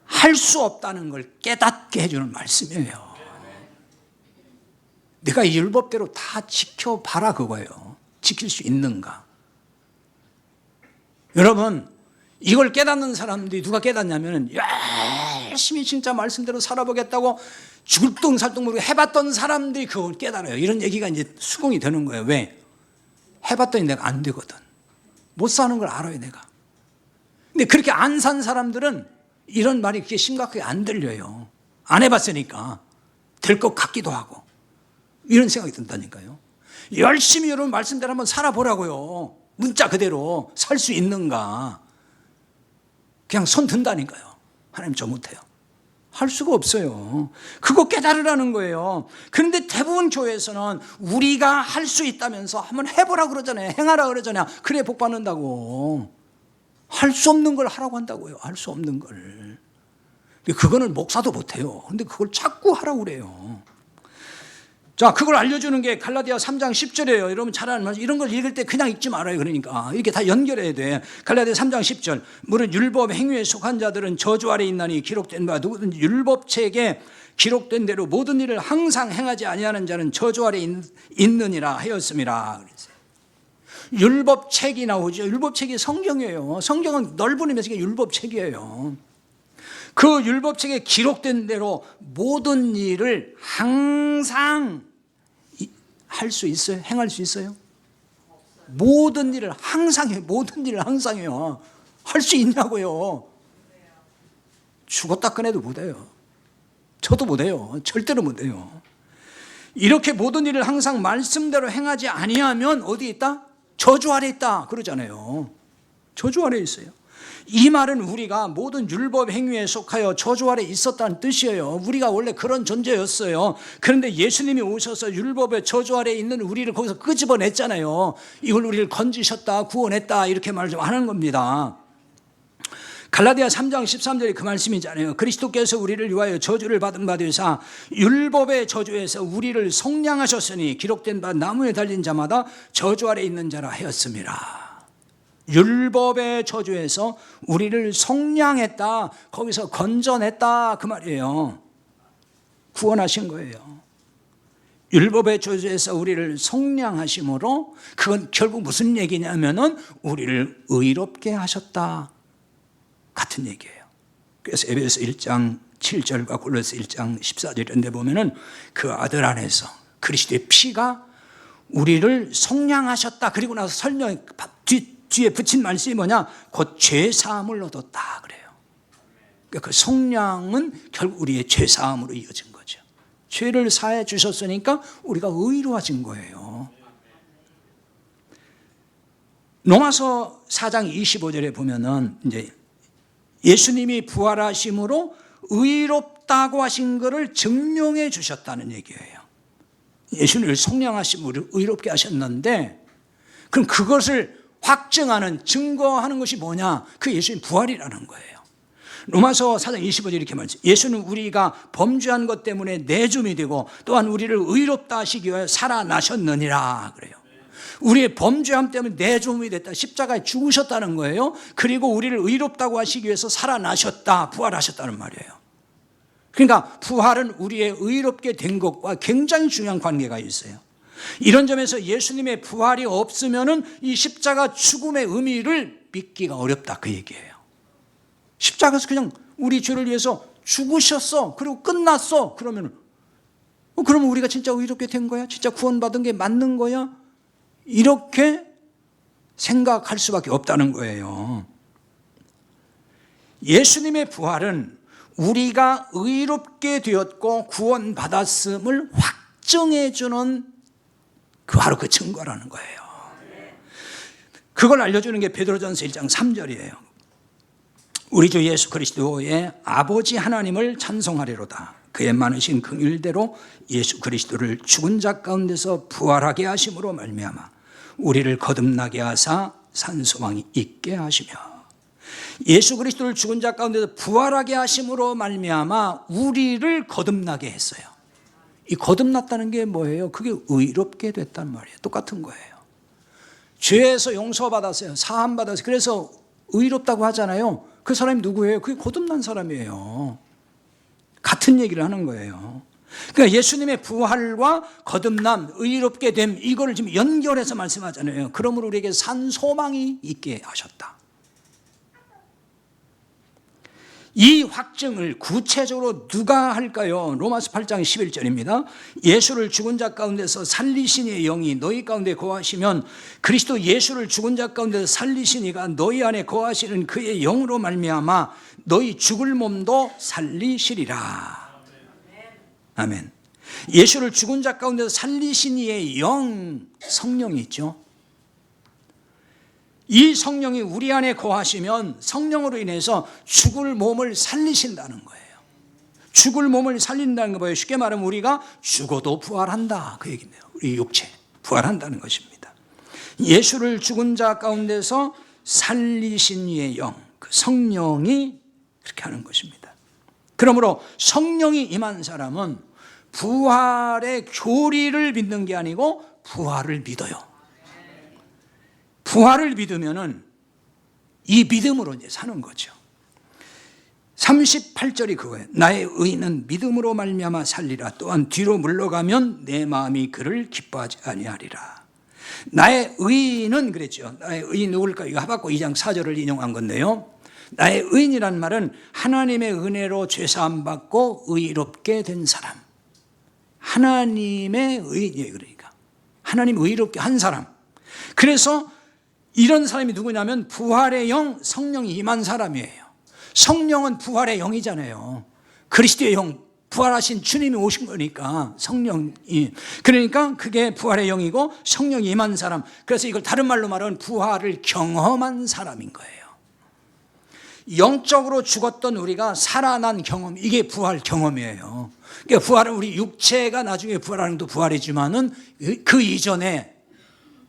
할 수 없다는 걸 깨닫게 해주는 말씀이에요. 내가 이 율법대로 다 지켜봐라 그거예요. 지킬 수 있는가? 여러분 이걸 깨닫는 사람들이 누가 깨닫냐면 열심히 진짜 말씀대로 살아보겠다고 죽을 둥 살둥 모르고 해봤던 사람들이 그걸 깨달아요. 이런 얘기가 이제 수긍이 되는 거예요. 왜? 해봤더니 내가 안 되거든. 못 사는 걸 알아요 내가. 근데 그렇게 안 산 사람들은 이런 말이 그렇게 심각하게 안 들려요. 안 해봤으니까 될 것 같기도 하고 이런 생각이 든다니까요. 열심히 여러분 말씀대로 한번 살아보라고요. 문자 그대로 살 수 있는가. 그냥 손 든다니까요. 하나님 저 못해요. 할 수가 없어요. 그거 깨달으라는 거예요. 그런데 대부분 교회에서는 우리가 할 수 있다면서 한번 해보라 그러잖아요. 행하라 그러잖아요. 그래 복 받는다고. 할 수 없는 걸 하라고 한다고요. 할 수 없는 걸. 그거는 목사도 못해요. 근데 그걸 자꾸 하라고 그래요. 자, 그걸 알려주는 게 갈라디아 3장 10절이에요. 여러분 잘 아는 말씀. 이런 걸 읽을 때 그냥 읽지 말아요. 그러니까 이렇게 다 연결해야 돼. 갈라디아 3장 10절. 무릇 율법 행위에 속한 자들은 저주 아래 있나니 기록된 바 누구든지 율법책에 기록된 대로 모든 일을 항상 행하지 아니하는 자는 저주 아래 있느니라 하였음이라. 그랬어요. 율법책이 나오죠. 율법책이 성경이에요. 성경은 넓은 의미에서 율법책이에요. 그 율법책에 기록된 대로 모든 일을 항상 할 수 있어요? 행할 수 있어요? 모든 일을 항상 해요. 모든 일을 항상 해요. 할 수 있냐고요? 죽었다 꺼내도 못해요. 저도 못해요. 절대로 못해요. 이렇게 모든 일을 항상 말씀대로 행하지 아니하면 어디 있다? 저주 아래 있다 그러잖아요. 저주 아래 있어요. 이 말은 우리가 모든 율법 행위에 속하여 저주 아래 있었다는 뜻이에요. 우리가 원래 그런 존재였어요. 그런데 예수님이 오셔서 율법의 저주 아래 있는 우리를 거기서 끄집어냈잖아요. 이걸 우리를 건지셨다, 구원했다 이렇게 말 좀 하는 겁니다. 갈라디아 3장 13절이 그 말씀이잖아요. 그리스도께서 우리를 위하여 저주를 받은 바 되사 율법의 저주에서 우리를 속량하셨으니 기록된 바 나무에 달린 자마다 저주 아래 있는 자라 하였습니다. 율법의 저주에서 우리를 속량했다, 거기서 건져냈다 그 말이에요. 구원하신 거예요. 율법의 저주에서 우리를 속량하심으로 그건 결국 무슨 얘기냐면은 우리를 의롭게 하셨다 같은 얘기예요. 그래서 에베소 1장 7절과 골로새 1장 14절인데 보면은 그 아들 안에서 그리스도의 피가 우리를 속량하셨다. 그리고 나서 설명 뒤에 붙인 말씀이 뭐냐? 곧 죄사함을 얻었다 그래요. 그러니까 그 속량은 결국 우리의 죄사함으로 이어진 거죠. 죄를 사해 주셨으니까 우리가 의로워진 거예요. 로마서 4장 25절에 보면은 이제 예수님이 부활하심으로 의롭다고 하신 것을 증명해 주셨다는 얘기예요. 예수님을 속량하심으로 의롭게 하셨는데 그럼 그것을 확증하는 증거하는 것이 뭐냐? 그 예수님 부활이라는 거예요. 로마서 4장 25절 이렇게 말해요. 예수는 우리가 범죄한 것 때문에 내줌이 되고 또한 우리를 의롭다 하시기 위하여 살아나셨느니라 그래요. 우리의 범죄함 때문에 내줌이 됐다. 십자가에 죽으셨다는 거예요. 그리고 우리를 의롭다고 하시기 위해서 살아나셨다. 부활하셨다는 말이에요. 그러니까 부활은 우리의 의롭게 된 것과 굉장히 중요한 관계가 있어요. 이런 점에서 예수님의 부활이 없으면은 이 십자가 죽음의 의미를 믿기가 어렵다 그 얘기예요. 십자가에서 그냥 우리 죄를 위해서 죽으셨어. 그리고 끝났어. 그러면 우리가 진짜 의롭게 된 거야? 진짜 구원받은 게 맞는 거야? 이렇게 생각할 수밖에 없다는 거예요. 예수님의 부활은 우리가 의롭게 되었고 구원받았음을 확증해 주는 바로 그 증거라는 거예요. 그걸 알려주는 게 베드로전서 1장 3절이에요. 우리 주 예수 그리스도의 아버지 하나님을 찬송하리로다. 그의 많으신 긍휼대로 예수 그리스도를 죽은 자 가운데서 부활하게 하심으로 말미암아 우리를 거듭나게 하사 산 소망이 있게 하시며, 예수 그리스도를 죽은 자 가운데서 부활하게 하심으로 말미암아 우리를 거듭나게 했어요. 이 거듭났다는 게 뭐예요? 그게 의롭게 됐단 말이에요. 똑같은 거예요. 죄에서 용서받았어요. 사함받았어요. 그래서 의롭다고 하잖아요. 그 사람이 누구예요? 그게 거듭난 사람이에요. 같은 얘기를 하는 거예요. 그러니까 예수님의 부활과 거듭남, 의롭게 됨, 이거를 지금 연결해서 말씀하잖아요. 그러므로 우리에게 산 소망이 있게 하셨다. 이 확증을 구체적으로 누가 할까요? 로마서 8장 11절입니다. 예수를 죽은 자 가운데서 살리신 이의 영이 너희 가운데 거하시면 그리스도 예수를 죽은 자 가운데서 살리신 이가 너희 안에 거하시는 그의 영으로 말미암아 너희 죽을 몸도 살리시리라. 아멘. 예수를 죽은 자 가운데서 살리신 이의 영, 성령이 있죠. 이 성령이 우리 안에 거하시면 성령으로 인해서 죽을 몸을 살리신다는 거예요. 죽을 몸을 살린다는 거 봐요. 쉽게 말하면 우리가 죽어도 부활한다 그 얘기네요. 우리 육체 부활한다는 것입니다. 예수를 죽은 자 가운데서 살리신 이의 영, 그 성령이 그렇게 하는 것입니다. 그러므로 성령이 임한 사람은 부활의 교리를 믿는 게 아니고 부활을 믿어요. 부활을 믿으면은 이 믿음으로 이제 사는 거죠. 38절이 그거예요. 나의 의인은 믿음으로 말미암아 살리라. 또한 뒤로 물러가면 내 마음이 그를 기뻐하지 아니하리라. 나의 의인은 그랬죠. 나의 의인 누굴까? 이거 하박국 2장 4절을 인용한 건데요. 나의 의인이란 말은 하나님의 은혜로 죄사함 받고 의롭게 된 사람. 하나님의 의인이에요. 그러니까 하나님 의롭게 한 사람. 그래서 이런 사람이 누구냐면 부활의 영, 성령이 임한 사람이에요. 성령은 부활의 영이잖아요. 그리스도의 영, 부활하신 주님이 오신 거니까 성령이. 그러니까 그게 부활의 영이고 성령이 임한 사람. 그래서 이걸 다른 말로 말하면 부활을 경험한 사람인 거예요. 영적으로 죽었던 우리가 살아난 경험, 이게 부활 경험이에요. 그러니까 부활은 우리 육체가 나중에 부활하는 것도 부활이지만은 그 이전에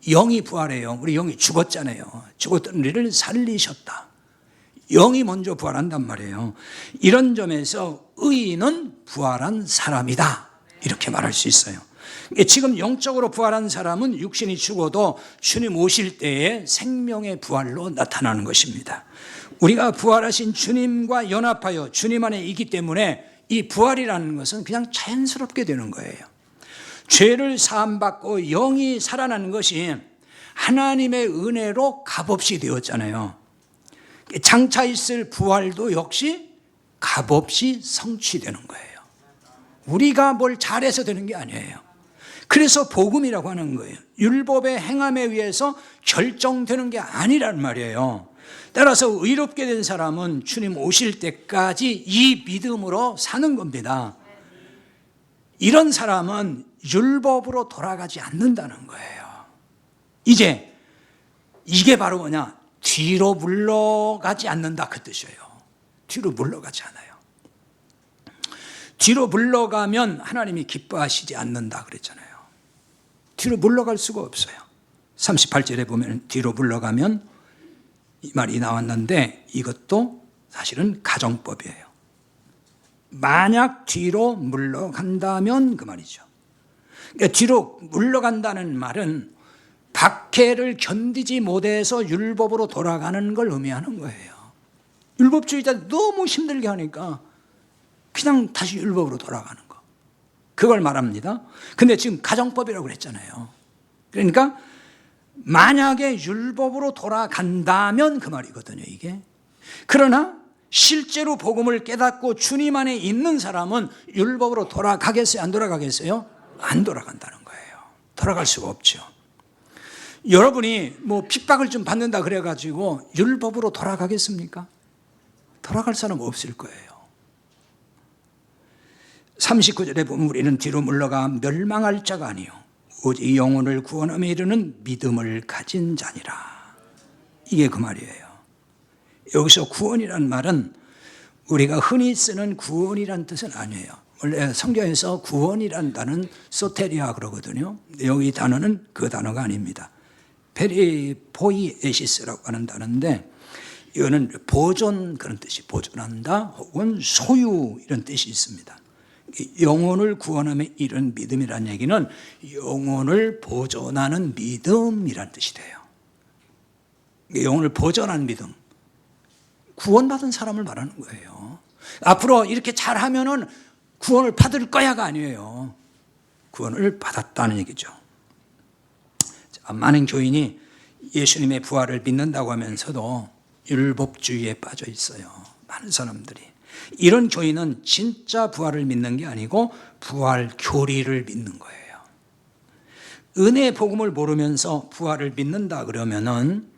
영이 부활해요. 우리 영이 죽었잖아요. 죽었던 우리를 살리셨다. 영이 먼저 부활한단 말이에요. 이런 점에서 의인은 부활한 사람이다. 이렇게 말할 수 있어요. 지금 영적으로 부활한 사람은 육신이 죽어도 주님 오실 때에 생명의 부활로 나타나는 것입니다. 우리가 부활하신 주님과 연합하여 주님 안에 있기 때문에 이 부활이라는 것은 그냥 자연스럽게 되는 거예요. 죄를 사함받고 영이 살아나는 것이 하나님의 은혜로 값없이 되었잖아요. 장차 있을 부활도 역시 값없이 성취되는 거예요. 우리가 뭘 잘해서 되는 게 아니에요. 그래서 복음이라고 하는 거예요. 율법의 행함에 의해서 결정되는 게 아니란 말이에요. 따라서 의롭게 된 사람은 주님 오실 때까지 이 믿음으로 사는 겁니다. 이런 사람은 율법으로 돌아가지 않는다는 거예요. 이제 이게 바로 뭐냐? 뒤로 물러가지 않는다 그 뜻이에요. 뒤로 물러가지 않아요. 뒤로 물러가면 하나님이 기뻐하시지 않는다 그랬잖아요. 뒤로 물러갈 수가 없어요. 38절에 보면 뒤로 물러가면 이 말이 나왔는데 이것도 사실은 가정법이에요. 만약 뒤로 물러간다면 그 말이죠. 그러니까 뒤로 물러간다는 말은 박해를 견디지 못해서 율법으로 돌아가는 걸 의미하는 거예요. 율법주의자 너무 힘들게 하니까 그냥 다시 율법으로 돌아가는 거. 그걸 말합니다. 근데 지금 가정법이라고 그랬잖아요. 그러니까 만약에 율법으로 돌아간다면 그 말이거든요, 이게. 그러나 실제로 복음을 깨닫고 주님 안에 있는 사람은 율법으로 돌아가겠어요? 안 돌아가겠어요? 안 돌아간다는 거예요. 돌아갈 수가 없죠. 여러분이 뭐 핍박을 좀 받는다 그래가지고 율법으로 돌아가겠습니까? 돌아갈 사람 없을 거예요. 39절에 보면 우리는 뒤로 물러가 멸망할 자가 아니요 오직 영혼을 구원함에 이르는 믿음을 가진 자니라. 이게 그 말이에요. 여기서 구원이란 말은 우리가 흔히 쓰는 구원이란 뜻은 아니에요. 원래 성경에서 구원이란 단어는 소테리아 그러거든요. 여기 단어는 그 단어가 아닙니다. 페리포이에시스라고 하는 단어인데 이거는 보존 그런 뜻이 보존한다 혹은 소유 이런 뜻이 있습니다. 영혼을 구원함에 이른 믿음이라는 얘기는 영혼을 보존하는 믿음이란 뜻이 돼요. 영혼을 보존하는 믿음. 구원받은 사람을 말하는 거예요. 앞으로 이렇게 잘하면은 구원을 받을 거야가 아니에요. 구원을 받았다는 얘기죠. 많은 교인이 예수님의 부활을 믿는다고 하면서도 율법주의에 빠져 있어요. 많은 사람들이. 이런 교인은 진짜 부활을 믿는 게 아니고 부활 교리를 믿는 거예요. 은혜의 복음을 모르면서 부활을 믿는다 그러면은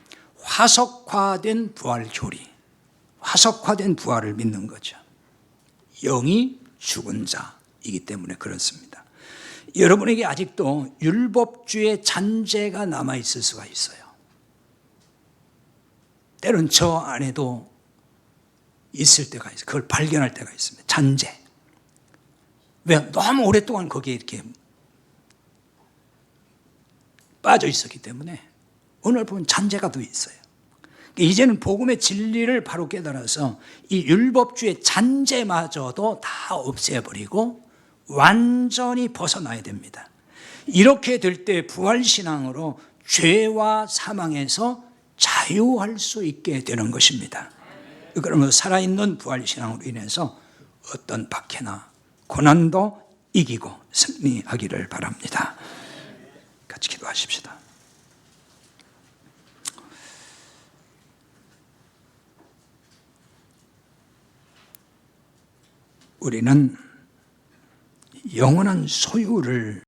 화석화된 부활 교리, 화석화된 부활을 믿는 거죠. 영이 죽은 자이기 때문에 그렇습니다. 여러분에게 아직도 율법주의 잔재가 남아있을 수가 있어요. 때론 저 안에도 있을 때가 있어요. 그걸 발견할 때가 있습니다. 잔재. 왜? 너무 오랫동안 거기에 이렇게 빠져 있었기 때문에 오늘 보면 잔재가 더 있어요. 이제는 복음의 진리를 바로 깨달아서 이 율법주의 잔재마저도 다 없애버리고 완전히 벗어나야 됩니다. 이렇게 될 때 부활신앙으로 죄와 사망에서 자유할 수 있게 되는 것입니다. 그러면 살아있는 부활신앙으로 인해서 어떤 박해나 고난도 이기고 승리하기를 바랍니다. 같이 기도하십시다. 우리는 영원한 소유를